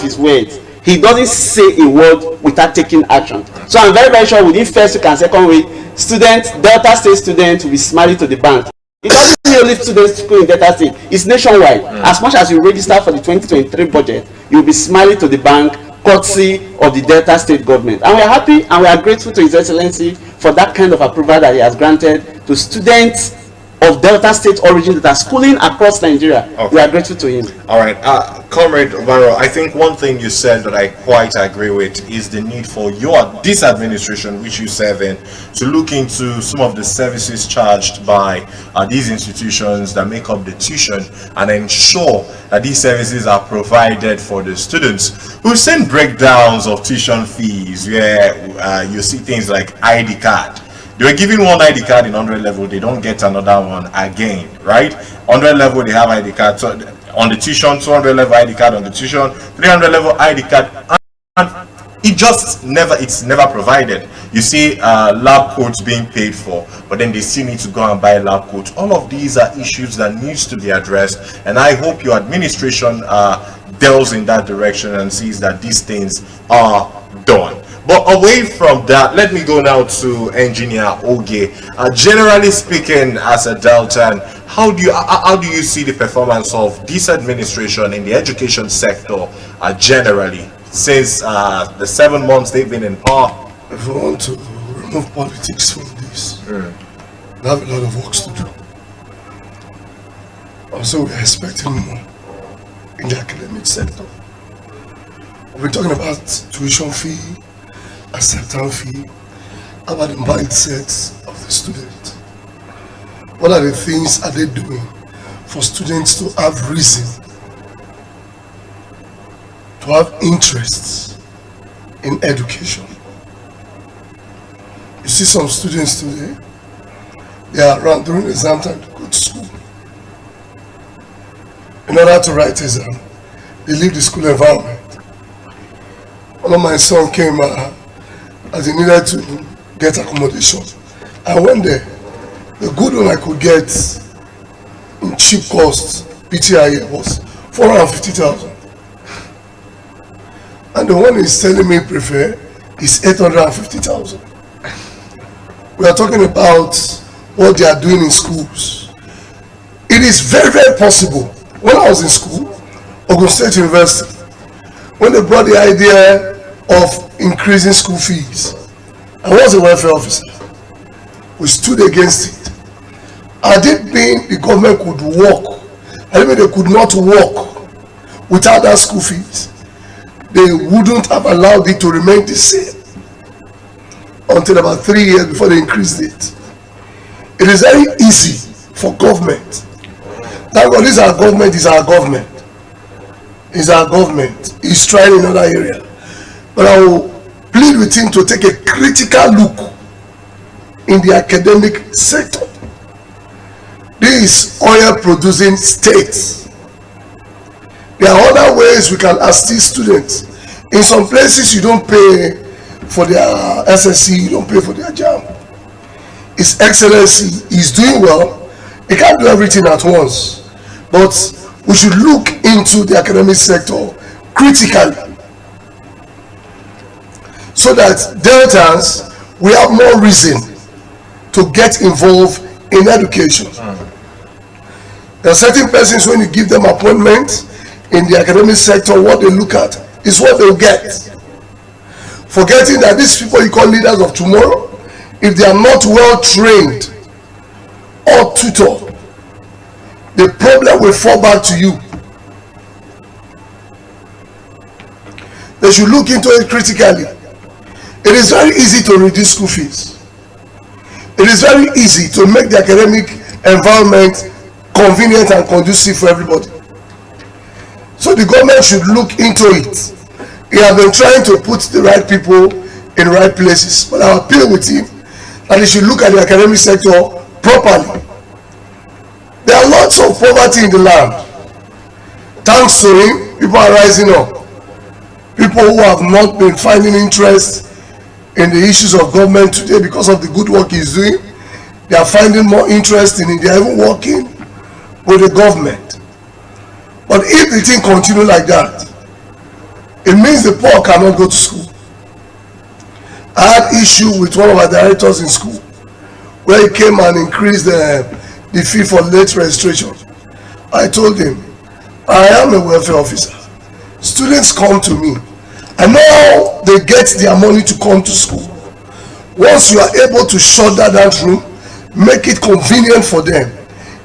his words. He doesn't say a word without taking action. So I'm very, very sure within first week and second week, Delta State students will be smiling to the bank. It doesn't only students school in Delta State, it's nationwide. As much as you register for the 2023 budget, you'll be smiling to the bank, courtesy of the Delta State government. And we are happy and we are grateful to His Excellency for that kind of approval that he has granted to students of Delta State origin that are schooling across Nigeria. Okay. We are grateful to him. All right, Comrade Oborevwori, I think one thing you said that I quite agree with is the need for this administration, which you serve in, to look into some of the services charged by these institutions that make up the tuition and ensure that these services are provided for the students. We've seen breakdowns of tuition fees where you see things like ID card. They were giving one ID card in 100 level, they don't get another one again, right? 100 level, they have ID card. So on the tuition, 200 level ID card on the tuition, 300 level ID card. And it's never provided. You see lab coats being paid for, but then they still need to go and buy lab coats. All of these are issues that needs to be addressed, and I hope your administration delves in that direction and sees that these things are done. But away from that, let me go now to Engineer Oge. Generally speaking, as a Deltan, how do you see the performance of this administration in the education sector generally, since the 7 months they've been in power? If we want to remove politics from this, we have a lot of work to do. Also, we're expecting more in the academic sector. We're talking about tuition fee, acceptance fee, about the mindsets of the student. What are the things are they doing for students to have reason, to have interests in education? You see some students today, they are around during exam time to go to school. In order to write exam, they leave the school environment. One of my son came as he needed to get accommodation. I went there. The good one I could get in cheap cost, PTIA, was 450,000. And the one he's telling me prefer is 850,000. We are talking about what they are doing in schools. It is very, very possible. When I was in school, Ogun State University, when they brought the idea of increasing school fees, I was a welfare officer. We stood against it. Had it been the government could work, I mean they could not work without that school fees, they wouldn't have allowed it to remain the same until about 3 years before they increased it. It is very easy for government. Thank God, this is our government, is our government. Is our government. He's trying in another area. But I will plead with him to take a critical look in the academic sector. These oil producing states. There are other ways we can assist students. In some places you don't pay for their SSC, you don't pay for their JAM. His Excellency is doing well. He can't do everything at once. But we should look into the academic sector critically, so that Deltans will have more reason to get involved in education. There are certain persons, when you give them appointments in the academic sector, what they look at is what they'll get. Forgetting that these people you call leaders of tomorrow, if they are not well trained or tutored, the problem will fall back to you. They should look into it critically. It is very easy to reduce school fees. It is very easy to make the academic environment convenient and conducive for everybody. So the government should look into it. He has been trying to put the right people in the right places, but I appeal with him that he should look at the academic sector properly. There are lots of poverty in the land. Thanks to him, people are rising up. People who have not been finding interest in the issues of government today because of the good work he's doing, they are finding more interest in it. They are even working with the government. But if the thing continues like that, it means the poor cannot go to school. I had issue with one of our directors in school where he came and increased the fee for late registration. I told him, I am a welfare officer. Students come to me. I know how they get their money to come to school. Once you are able to shut down that room, make it convenient for them,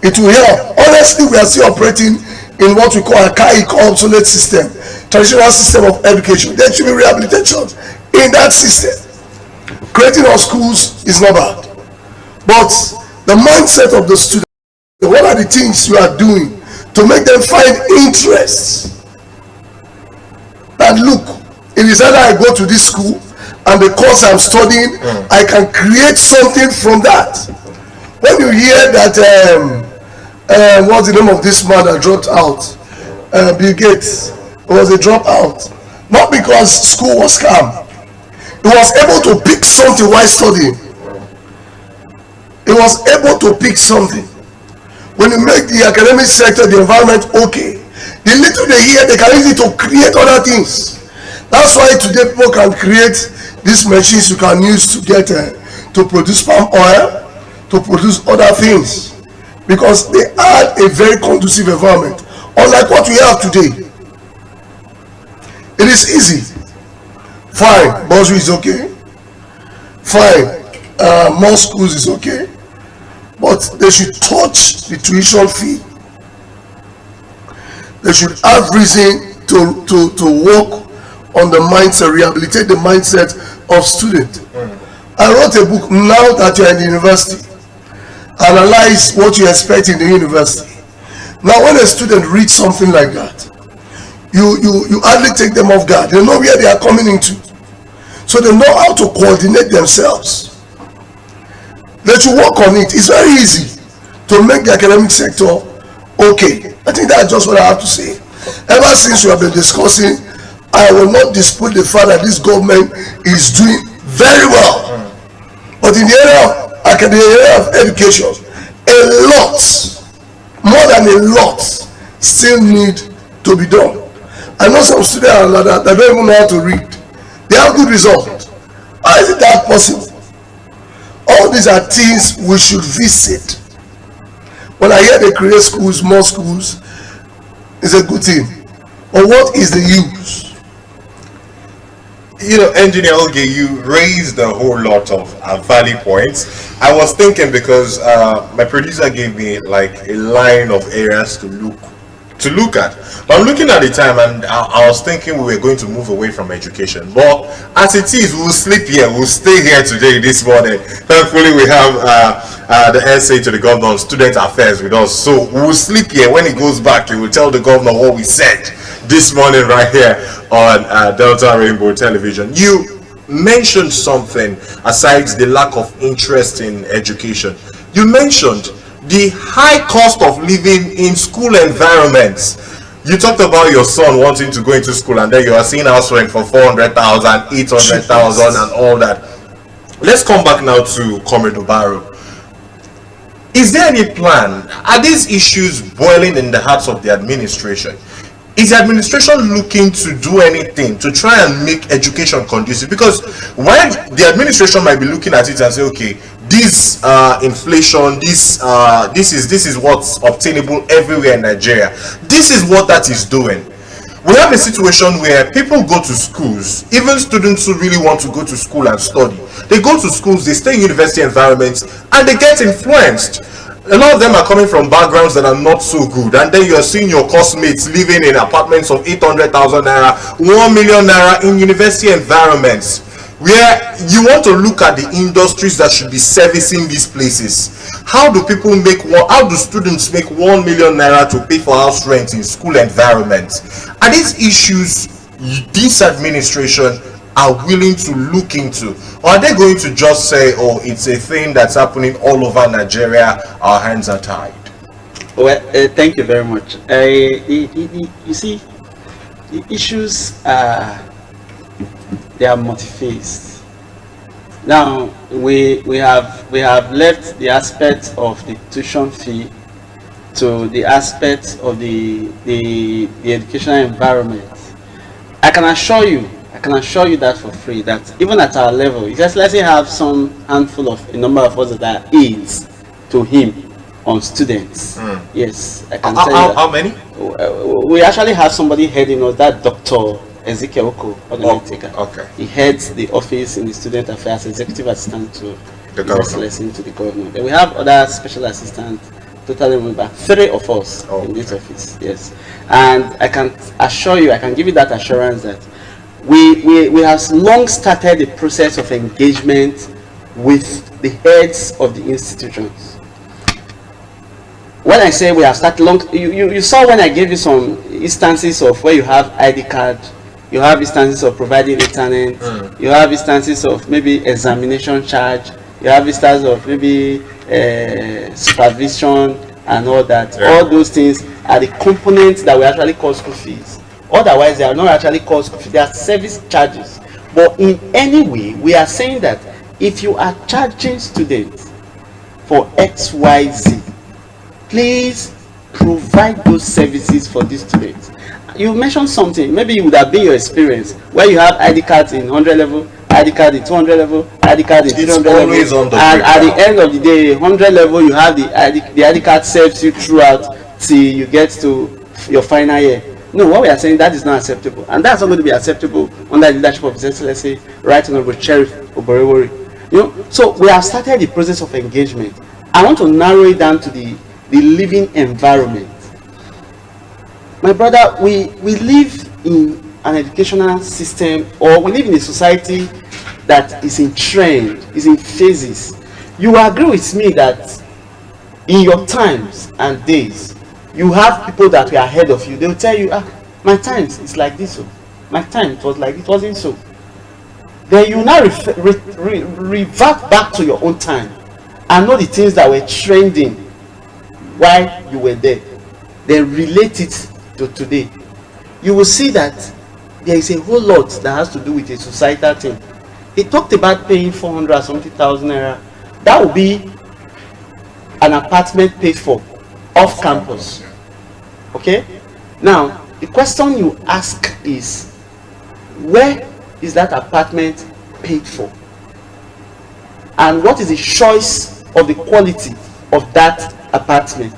it will help. Honestly, we are still operating in what we call a archaic, obsolete system, traditional system of education. There should be rehabilitation in that system. Creating our schools is not bad, but the mindset of the student, what are the things you are doing to make them find interest? And look, it is either I go to this school and the course I'm studying, I can create something from that. When you hear that, what's the name of this man that dropped out? Bill Gates was a dropout. Not because school was calm. He was able to pick something while studying. He was able to pick something. When you make the academic sector, the environment okay, the little they hear, they can use it to create other things. That's why today people can create these machines you can use to get to produce palm oil, to produce other things, because they had a very conducive environment, unlike what we have today. It is easy. Fine, bursary is okay. Fine, more schools is okay, but they should touch the tuition fee. They should have reason to work on the mindset, rehabilitate the mindset of students. I wrote a book, Now That You're in the University. Analyze what you expect in the university. Now when a student reads something like that, you hardly take them off guard. They know where they are coming into. So they know how to coordinate themselves. They should work on it. It's very easy to make the academic sector okay. I think that's just what I have to say. Ever since we have been discussing, I will not dispute the fact that this government is doing very well. But in the area of education, a lot, more than a lot, still need to be done. I know some students that don't even know how to read. They have good results. How is it that possible? All these are things we should visit. When I hear they create schools, more schools, it's a good thing. But what is the use? You know, Engineer Oge, you raised a whole lot of valid points. I was thinking, because my producer gave me like a line of areas to look at. But I'm looking at the time, and I was thinking we were going to move away from education. But as it is, we'll sleep here. We'll stay here today, this morning. Thankfully, we have the SA to the governor on student affairs with us. So we'll sleep here. When he goes back, he will tell the governor what we said this morning right here on Delta Rainbow Television. You mentioned something aside the lack of interest in education. You mentioned the high cost of living in school environments. You talked about your son wanting to go into school, and then you are seeing house rent for 400,000, 800,000 and all that. Let's come back now to Comrade Obaro. Is there any plan? Are these issues boiling in the hearts of the administration? Is the administration looking to do anything to try and make education conducive? Because while the administration might be looking at it and say, okay, this inflation, this is what's obtainable everywhere in Nigeria, this is what that is doing. We have a situation where people go to schools, even students who really want to go to school and study. They go to schools, they stay in university environments, and they get influenced. A lot of them are coming from backgrounds that are not so good, and then you are seeing your classmates living in apartments of 800,000 naira, 1 million naira in university environments, where you want to look at the industries that should be servicing these places. How do students make 1 million naira to pay for house rent in school environments? Are these issues this administration are willing to look into, or are they going to just say, oh, it's a thing that's happening all over Nigeria, our hands are tied? Well, thank you very much. You see, the issues they are multi-faced. Now we have left the aspect of the tuition fee to the aspect of the educational environment. I can assure you that for free, that even at our level, just let's say have some handful of a number of us that are aides to him on students. Yes, I can tell you that. How many? We actually have somebody heading us, that Dr. Ezekiel Oko. Okay. He heads the office in the student affairs, executive assistant to the governor. To the governor. Then we have other special assistants, totally about 3 of us in this office. Yes, and I can assure you, I can give you that assurance that we have long started the process of engagement with the heads of the institutions. When I say we have started long, you saw when I gave you some instances of where you have ID card, you have instances of providing internet, you have instances of maybe examination charge, you have instances of maybe supervision and all that. Yeah. All those things are the components that we actually call school fees. Otherwise, they are not actually called school fees, they are service charges. But in any way, we are saying that if you are charging students for XYZ, please provide those services for these students. You mentioned something, maybe it would have been your experience, where you have ID cards in 100 level, ID card in 200 level, ID card in 300 level, and at the end of the day, 100 level, you have the ID card serves you throughout till you get to your final year. No, what we are saying, that is not acceptable, and that's not going to be acceptable under the leadership of His Excellency Right Honorable Sheriff Oborevwori. You know, so we have started the process of engagement. I want to narrow it down to the living environment. My brother, we live in an educational system, or we live in a society that is in trend, is in phases. You agree with me that in your times and days, you have people that were ahead of you. They will tell you, my times is like this. My time it was like it wasn't so. Then you now revert back to your own time and know the things that were trending while you were there. Then relate it to today. You will see that there is a whole lot that has to do with a societal thing. He talked about paying 400,000 naira. That will be an apartment paid for off campus. Okay? Now, the question you ask is, where is that apartment paid for? And what is the choice of the quality of that apartment?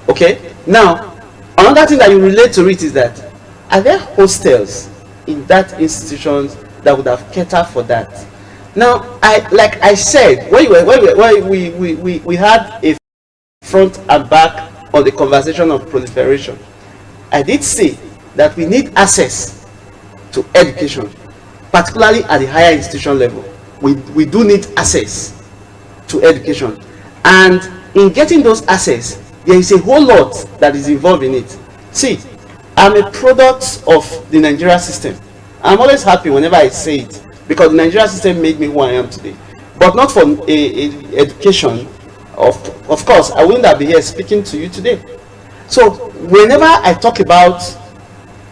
Okay? Now, another thing that you relate to it is that, are there hostels in that institutions that would have catered for that? Now, like I said, when we had a front and back on the conversation of proliferation, I did say that we need access to education, particularly at the higher institution level. We do need access to education, and in getting those access, there is a whole lot that is involved in it. See, I'm a product of the Nigeria system. I'm always happy whenever I say it, because the Nigeria system made me who I am today. But not for education. Of course, I wouldn't have been here speaking to you today. So whenever I talk about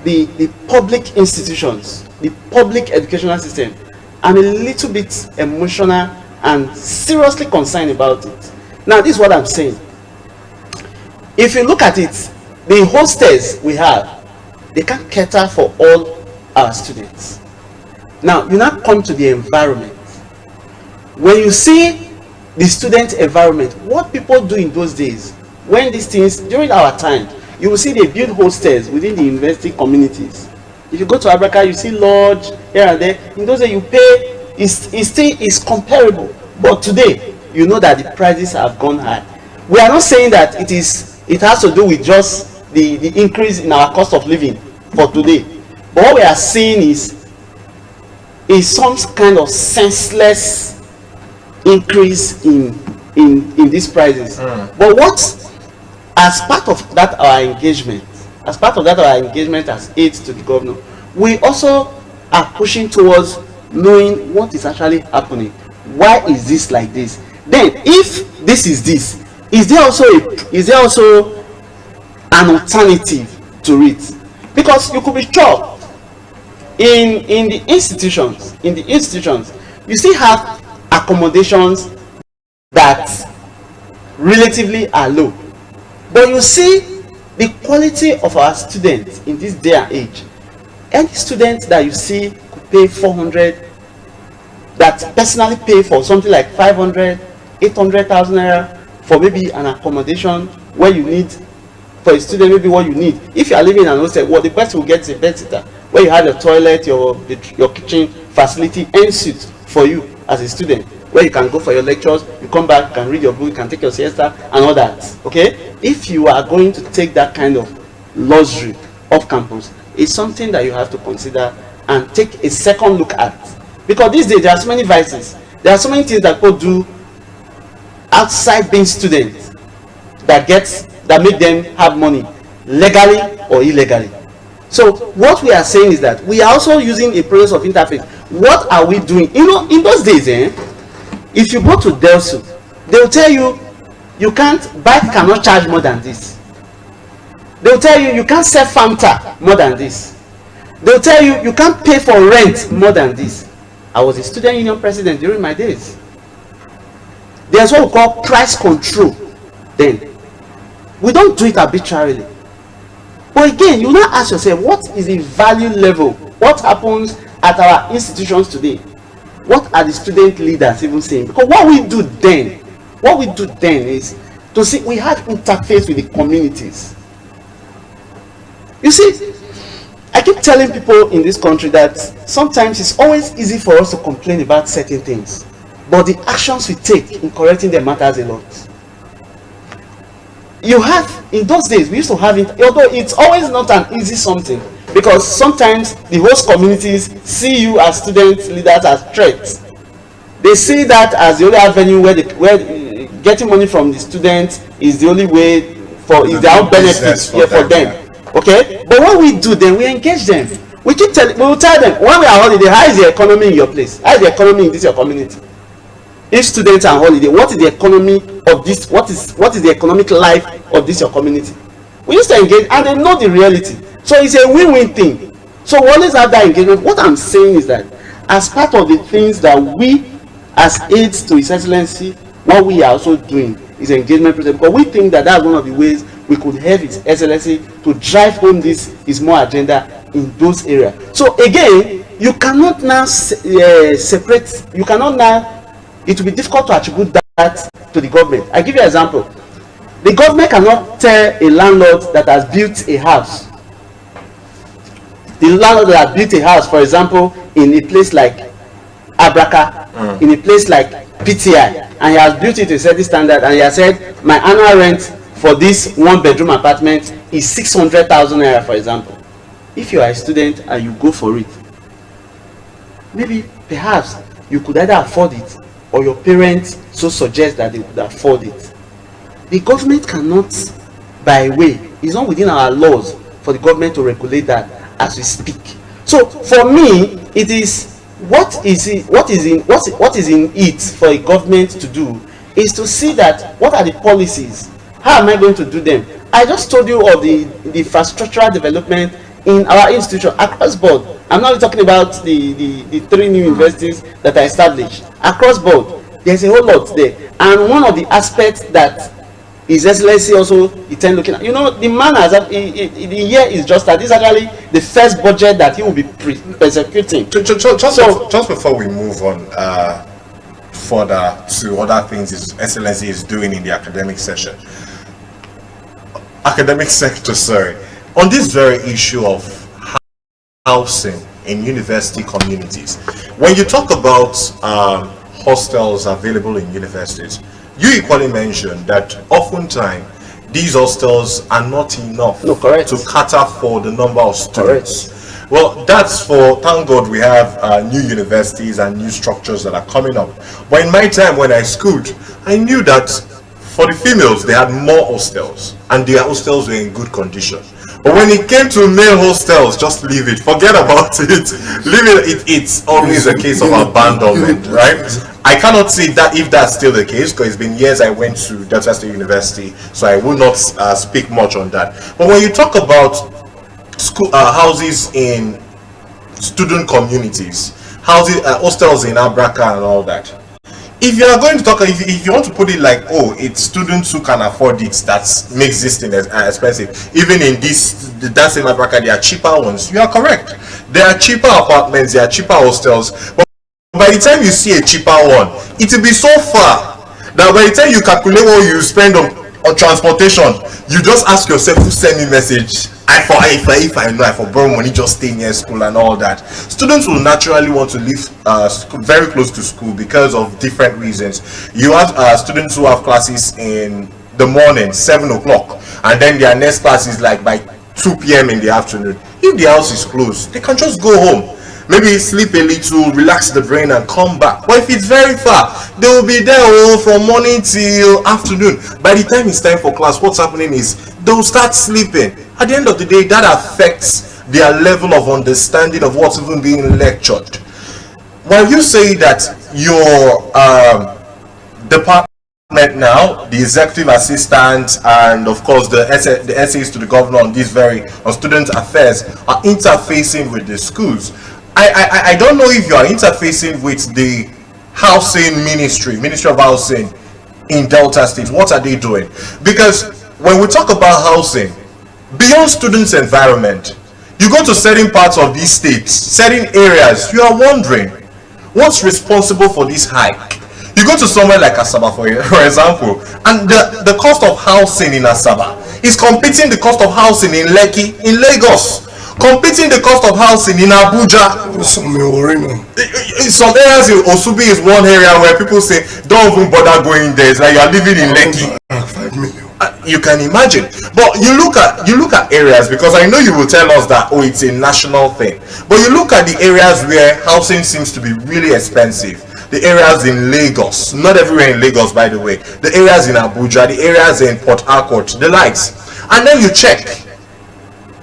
the public institutions, the public educational system, I'm a little bit emotional and seriously concerned about it. Now, this is what I'm saying. If you look at it, the hostels we have, they can't cater for all our students. Now, you now come to the environment. When you see the student environment, what people do in those days, when these things, during our time, you will see they build hostels within the university communities. If you go to Abraka, you see lodge here and there. In those days, you pay, it's comparable. But today, you know that the prices have gone high. We are not saying that it has to do with just the increase in our cost of living for today. But what we are seeing is some kind of senseless increase in these prices. But what, as part of that our engagement, as aids to the governor, we also are pushing towards knowing what is actually happening. Why is this like this? Then, if this, is there also an alternative to it? Because you could be sure in the institutions, you still have accommodations that relatively are low. But you see the quality of our students in this day and age. Any student that you see could pay 400, that personally pay for something like 500, 800,000 naira for maybe an accommodation where you need, for a student, maybe what you need. If you are living in an hostel, well, the person will get a bed sitter where you have your toilet, your kitchen facility, and suite for you as a student, where you can go for your lectures, you come back, you can read your book, you can take your siesta and all that. Okay, if you are going to take that kind of luxury off campus, it's something that you have to consider and take a second look at, because these days there are so many vices, there are so many things that people do outside being students that make them have money legally or illegally. So what we are saying is that we are also using a process of interface. What are we doing? You know, in those days, if you go to Delsu, they will tell you bike cannot charge more than this. They will tell you can't sell Fanta more than this. They'll tell you, you can't pay for rent more than this. I was a student union president during my days. There's what we call price control then. We don't do it arbitrarily. But again, you now ask yourself, what is the value level? What happens at our institutions today? What are the student leaders even saying? Because what we do then is to see we have interface with the communities. You see, I keep telling people in this country that sometimes it's always easy for us to complain about certain things, but the actions we take in correcting them matters a lot. You have, in those days, we used to have it, although it's always not an easy something, because sometimes the host communities see you as student leaders as threats. They see that as the only avenue where getting money from the students is the only way for is their own benefit for them. Okay, but what we do then, we engage them. We will tell them when we are on holiday, how is the economy in your place? How is the economy in this your community? If students are on holiday, what is the economy of this? What is the economic life of this your community? We used to engage, and they know the reality. So it's a win-win thing. So we always have that engagement. What I'm saying is that as part of the things that we, as aides to His Excellency, what we are also doing is engagement process, because we think that that's one of the ways we could help His Excellency to drive home his more agenda in those areas. So again, you cannot now separate. You cannot now. It will be difficult to attribute that to the government. I give you an example. The government cannot tell a landlord that has built a house. The landlord that has built a house, for example, in a place like Abraka, in a place like PTI, and he has built it to a certain standard, and he has said, my annual rent for this one-bedroom apartment is 600,000 naira, for example. If you are a student and you go for it, maybe perhaps you could either afford it, or your parents so suggest that they could afford it. The government cannot, by way, it's not within our laws for the government to regulate that as we speak. So for me, it is what is in it for a government to do is to see that what are the policies, how am I going to do them. I just told you of the infrastructural development in our institution across board. I'm not talking about the 3 new universities that are established. Across board, there's a whole lot there. And one of the aspects that His Excellency also intend looking at, the man has, the year is just that. This is actually the first budget that he will be executing. Just before we move on further to other things His Excellency is doing in the academic sector, on this very issue of housing in university communities, when you talk about hostels available in universities, you equally mentioned that oftentimes these hostels are not enough to cater for the number of students. Well, that's thank God we have new universities and new structures that are coming up. But in my time when I schooled, I knew that for the females, they had more hostels, and their hostels were in good condition. But when it came to male hostels, just leave it. Forget about it. It's always a case of abandonment, right? I cannot say that if that's still the case, because it's been years I went to Delta State University, so I will not speak much on that. But when you talk about school houses in student communities, hostels in Abraka and all that, if you are going to talk, if you want to put it like, oh, it's students who can afford it that makes this thing expensive. Even in that same Abraka, there are cheaper ones. You are correct. There are cheaper apartments, there are cheaper hostels. But by the time you see a cheaper one, it will be so far that by the time you calculate what you spend on transportation, you just ask yourself who send me message. If I know I for borrow money, just stay near school and all that. Students will naturally want to live very close to school because of different reasons. You have students who have classes in the morning, 7 o'clock, and then their next class is like by 2 p.m. in the afternoon. If the house is closed, they can just go home. Maybe sleep a little, relax the brain and come back. But if it's very far, they will be there from morning till afternoon. By the time it's time for class, what's happening is they'll start sleeping. At the end of the day, that affects their level of understanding of what's even being lectured. While you say that your department now, the executive assistant and of course the essays to the governor on student affairs are interfacing with the schools. I don't know if you are interfacing with the housing ministry of housing in Delta State. What are they doing? Because when we talk about housing, beyond students' environment, you go to certain parts of these states, certain areas, you are wondering what's responsible for this hike. You go to somewhere like Asaba, for example, and the cost of housing in Asaba is competing the cost of housing in Lekki, in Lagos, competing the cost of housing in Abuja. Some areas in Osubi is one area where people say, don't even bother going there. It's like you're living in Lekki. 5 million. You can imagine. But you look at areas, because I know you will tell us that, oh, it's a national thing. But you look at the areas where housing seems to be really expensive. The areas in Lagos, not everywhere in Lagos, by the way. The areas in Abuja, the areas in Port Harcourt, the likes. And then you check,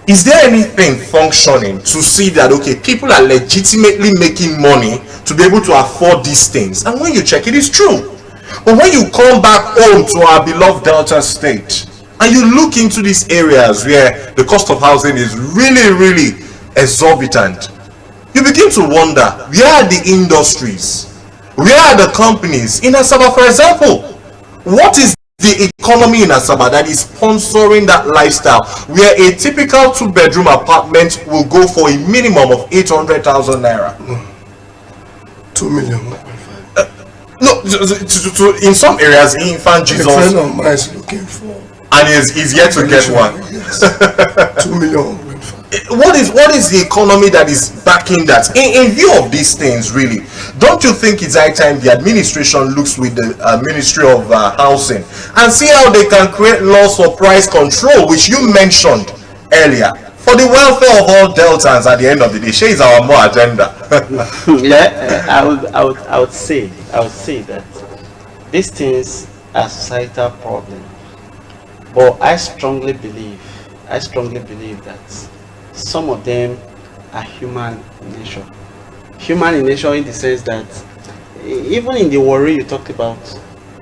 is there anything functioning to see that, okay, people are legitimately making money to be able to afford these things? And when you check, it is true. But when you come back home to our beloved Delta State and you look into these areas where the cost of housing is really, really exorbitant, you begin to wonder, where are the industries? Where are the companies? In Asaba, for example, what is the economy in Asaba that is sponsoring that lifestyle where a typical 2-bedroom apartment will go for a minimum of 800,000 naira? 2 million. No, in some areas, infant Jesus. A friend of mine is looking for. And is yet to get one. Yes. 2 million. What is the economy that is backing that? In view of these things, really, don't you think it's high time the administration looks with the Ministry of Housing and see how they can create laws for price control, which you mentioned earlier, for the welfare of all Deltans at the end of the day? She is our more agenda. Yeah, I would say that these things are societal problems, but I strongly believe that some of them are human in nature. Human in nature in the sense that even in the Warri you talked about,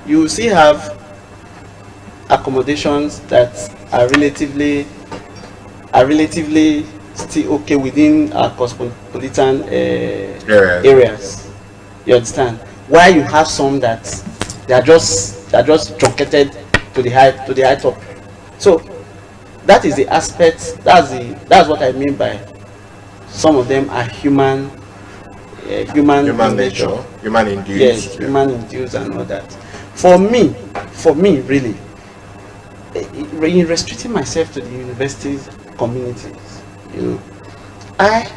you still have accommodations that are relatively still okay within our cosmopolitan areas. You understand? While you have some that they are just truncated to the high top. So that is the aspect. That's what I mean by some of them are human nature, human induced. Yes, human induced and all that. For me, really, in restricting myself to the universities communities, you know, I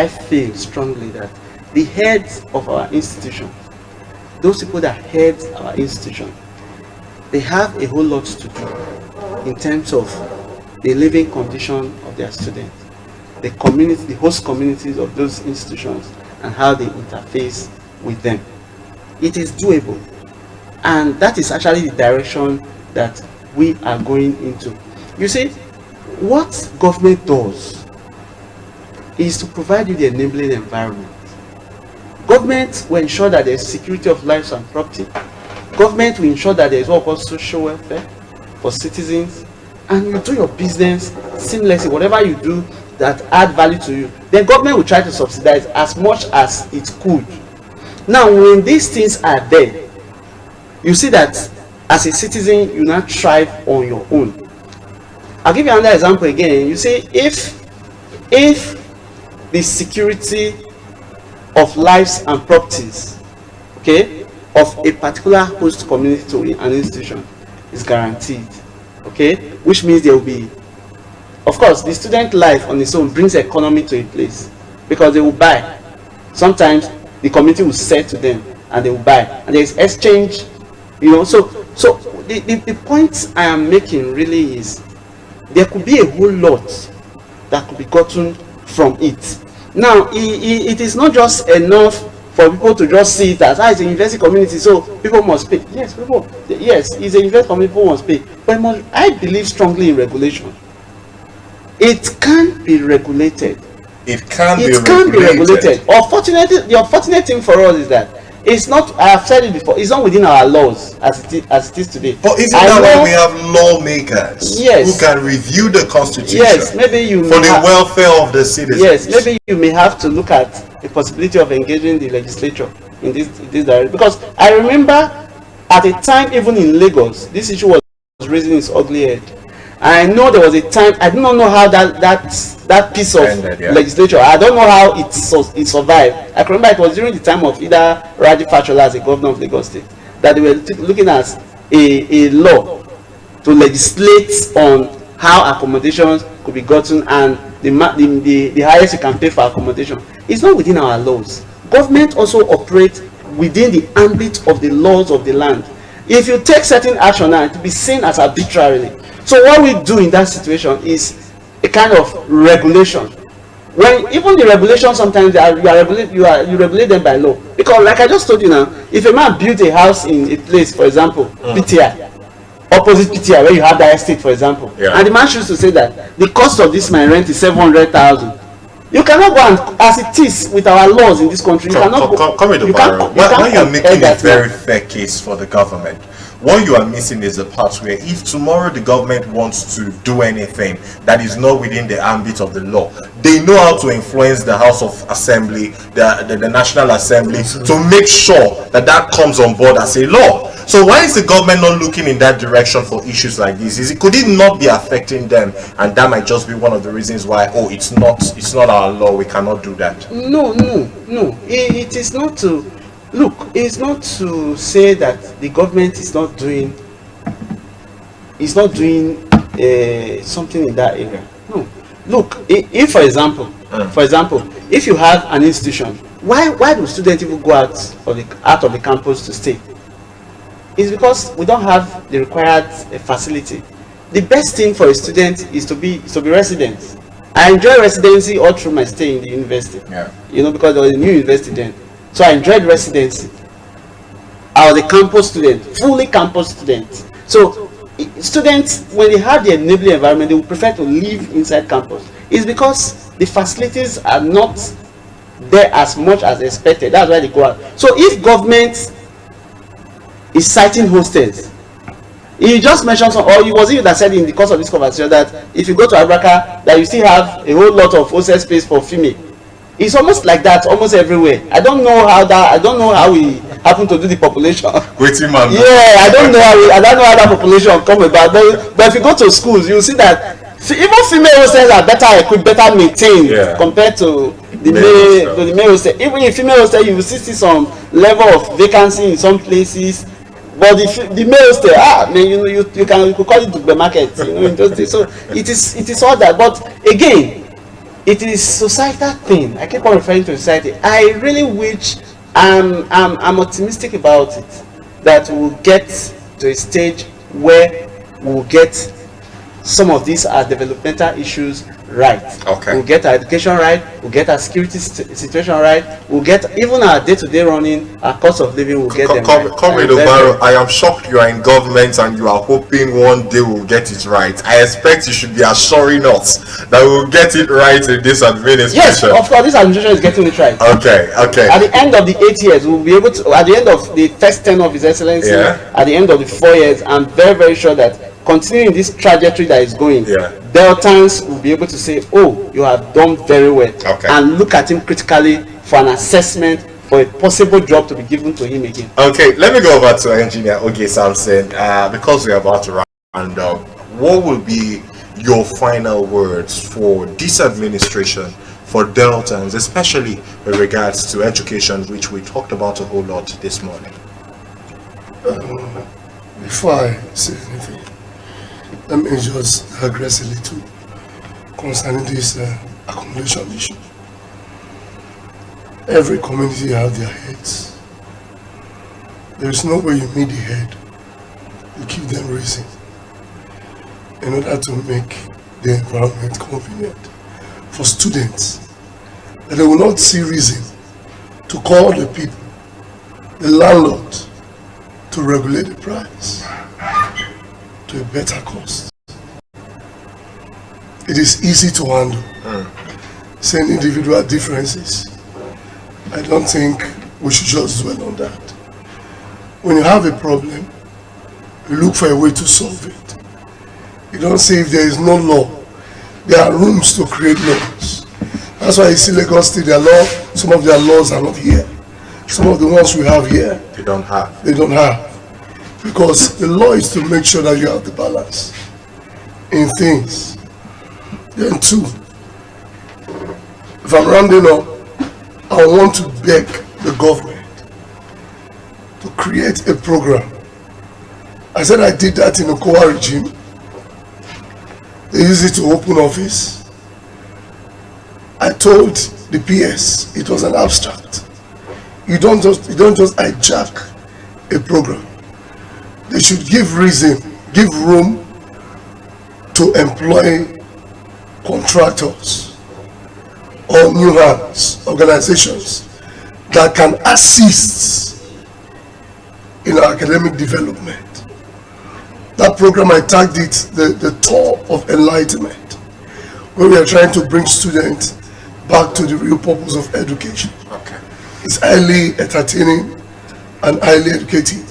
feel strongly that the heads of our institution, those people that head our institution, they have a whole lot to do in terms of the living condition of their students, the community, the host communities of those institutions, and how they interface with them. It is doable, and that is actually the direction that we are going into. You see, what government does is to provide you the enabling environment. Government will ensure that there is security of lives and property. Government will ensure that there is what we call social welfare for citizens, and you do your business seamlessly. Whatever you do that add value to you, then government will try to subsidize as much as it could. Now, when these things are there, you see that as a citizen, you now thrive on your own. I'll give you another example again. You say if the security of lives and properties, okay, of a particular host community to an institution is guaranteed, okay, which means there will be, of course, the student life on its own brings economy to a place because they will buy. Sometimes the community will sell to them and they will buy, and there is exchange, you know. So the point I am making really is there could be a whole lot that could be gotten from it. Now, it is not just enough for people to just see it as it's a university community, so people must pay. Yes, it's a university community, people must pay. But I believe strongly in regulation. It can be regulated. It can be regulated. The unfortunate thing for us is that it's not, I have said it before, it's not within our laws as it is today. But isn't that why we have lawmakers who can review the constitution maybe you for the welfare of the citizens? Yes, maybe you may have to look at the possibility of engaging the legislature in this direction. Because I remember at a time, even in Lagos, this issue was raising its ugly head. I know there was a time, I do not know how that piece of legislature, I don't know how it survived. I can remember it was during the time of either Raji Fashola as a governor of Lagos State that they were looking at a law to legislate on how accommodations could be gotten and the highest you can pay for accommodation. It's not within our laws. Government also operates within the ambit of the laws of the land. If you take certain action now, it will be seen as arbitrarily. So what we do in that situation is a kind of regulation. When even the regulation sometimes you regulate them by law. Because like I just told you now, if a man builds a house in a place, for example, PTI, opposite PTI where you have the estate, for example, and the man chooses to say that the cost of this my rent is 700,000. You cannot go and, as it is with our laws in this country, you cannot go. When you're making a very fair case for the government, what you are missing is the part where if tomorrow the government wants to do anything that is not within the ambit of the law, they know how to influence the House of Assembly, the National Assembly, to make sure that comes on board as a law. So why is the government not looking in that direction for issues like this? Could it not be affecting them, and that might just be one of the reasons why, it's not our law, we cannot do that? No. It is not to look. It's not to say that the government is not doing something in that area. No. Look, if for example, if you have an institution, why do students even go out of the campus to stay? It's because we don't have the required facility. The best thing for a student is to be resident. I enjoy residency all through my stay in the university. Because there was a new university then. So I enjoyed residency. I was a campus student, fully campus student. So students, when they have the enabling environment, they would prefer to live inside campus. It's because the facilities are not there as much as expected. That's why they go out. So if government is citing hostels, he just mentioned it was you that said in the course of this conversation that if you go to Abraka, that you still have a whole lot of hostel space for female. It's almost like that almost everywhere. I don't know how we happen to do the population. Waiting man. Yeah, I don't know how that population come about. But if you go to schools, you'll see that even female hostels are better equipped, better maintained compared to the male hostel. Even in female hostel, you will see some level of vacancy in some places. But the male hostel, you could call it the market, in those days. So it is all that. But again, it is societal thing. I keep on referring to society. I really wish, I'm optimistic about it, that we'll get to a stage where we'll get some of these developmental issues right. Okay. We'll get our education right, we'll get our security situation right, we'll get even our day-to-day running, our cost of living, we'll get them right. Comrade Obaro, I am shocked you are in government and you are hoping one day we'll get it right. I expect you should be assuring us that we'll get it right in this administration. Yes, of course, this administration is getting it right. Okay. At the end of the 8 years, we'll be able to, at the end of the first 10 of His Excellency, at the end of the 4 years, I'm very, very sure that continuing this trajectory that is going, Deltans will be able to say, oh, you have done very well, and look at him critically for an assessment for a possible job to be given to him again. Okay, let me go over to Engineer Oge Samson, because we're about to round up. What will be your final words for this administration, for Deltans, especially with regards to education, which we talked about a whole lot this morning? Before I say anything, let me just digress a little concerning this accommodation issue. Every community have their heads. There is no way you meet the head, you keep them raising in order to make the environment convenient for students, that they will not see reason to call the people, the landlord, to regulate the price to a better cost. It is easy to handle. Saying individual differences, I don't think we should just dwell on that. When you have a problem, you look for a way to solve it. You don't say if there is no law, there are rooms to create laws. That's why you see Lagos State, their law, some of their laws are not here. Some of the ones we have here, They don't have. they don't have. Because the law is to make sure that you have the balance in things. Then two, if I'm rounding up, I want to beg the government to create a program. I said I did that in the Kowa regime. They use it to open office. I told the PS it was an abstract. You don't just hijack a program. They should give reason, give room to employ contractors or new hands, organizations that can assist in our academic development. That program, I tagged it the top of enlightenment, where we are trying to bring students back to the real purpose of education. Okay. It's highly entertaining and highly educative.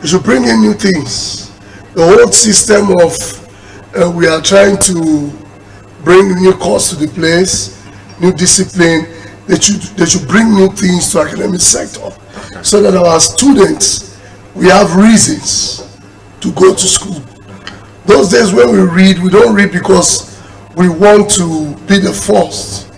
We should bring in new things. The whole system of we are trying to bring new course to the place, new discipline. They should bring new things to academic sector, so that our students, we have reasons to go to school. Those days when we read, we don't read because we want to be the first.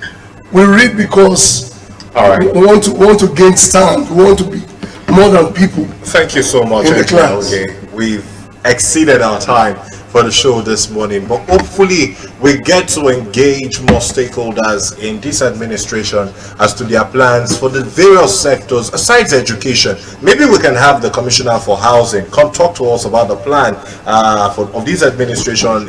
We read because we want to gain stand. We want to be more than people. Thank you so much, in the class. Okay. We've exceeded our time for the show this morning, but hopefully we get to engage more stakeholders in this administration as to their plans for the various sectors aside education. Maybe we can have the Commissioner for Housing come talk to us about the plan of this administration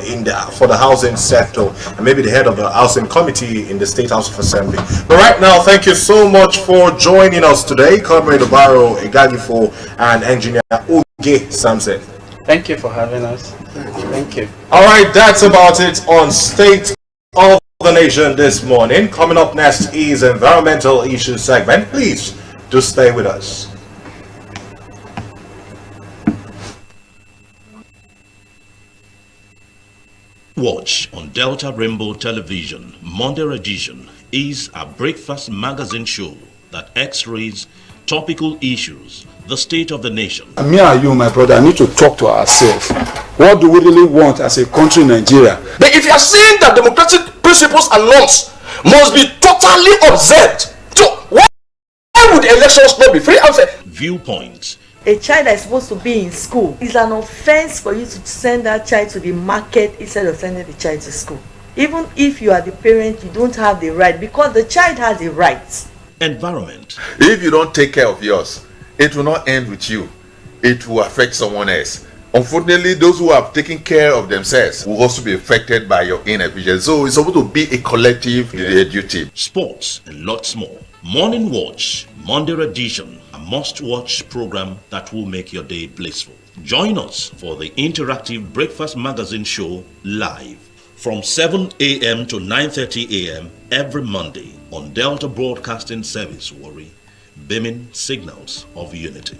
for the housing sector, and maybe the head of the housing committee in the State House of Assembly. But right now, thank you so much for joining us today, Comrade Obaro Egagifo and Engineer Oge Samson. Thank you for having us. Thank you. All right, that's about it on State of the Nation this morning. Coming up next is Environmental Issues segment. Please do stay with us. Watch on Delta Rainbow Television, Monday edition is a breakfast magazine show that x-rays topical issues, the state of the nation. Me and you, my brother, need to talk to ourselves. What do we really want as a country in Nigeria? But if you are saying that democratic principles and norms must be totally observed, so why would elections not be free and fair? Viewpoints. A child that is supposed to be in school, is an offense for you to send that child to the market instead of sending the child to school. Even if you are the parent, you don't have the right, because the child has the right. Environment. If you don't take care of yours, it will not end with you. It will affect someone else. Unfortunately, those who have taken care of themselves will also be affected by your inefficiency. So it's supposed to be a collective duty. Sports and lots more. Morning Watch, Monday edition, a must-watch program that will make your day blissful. Join us for the interactive breakfast magazine show live from 7 a.m. to 9:30 a.m. every Monday on Delta Broadcasting Service, Warri, beaming signals of unity.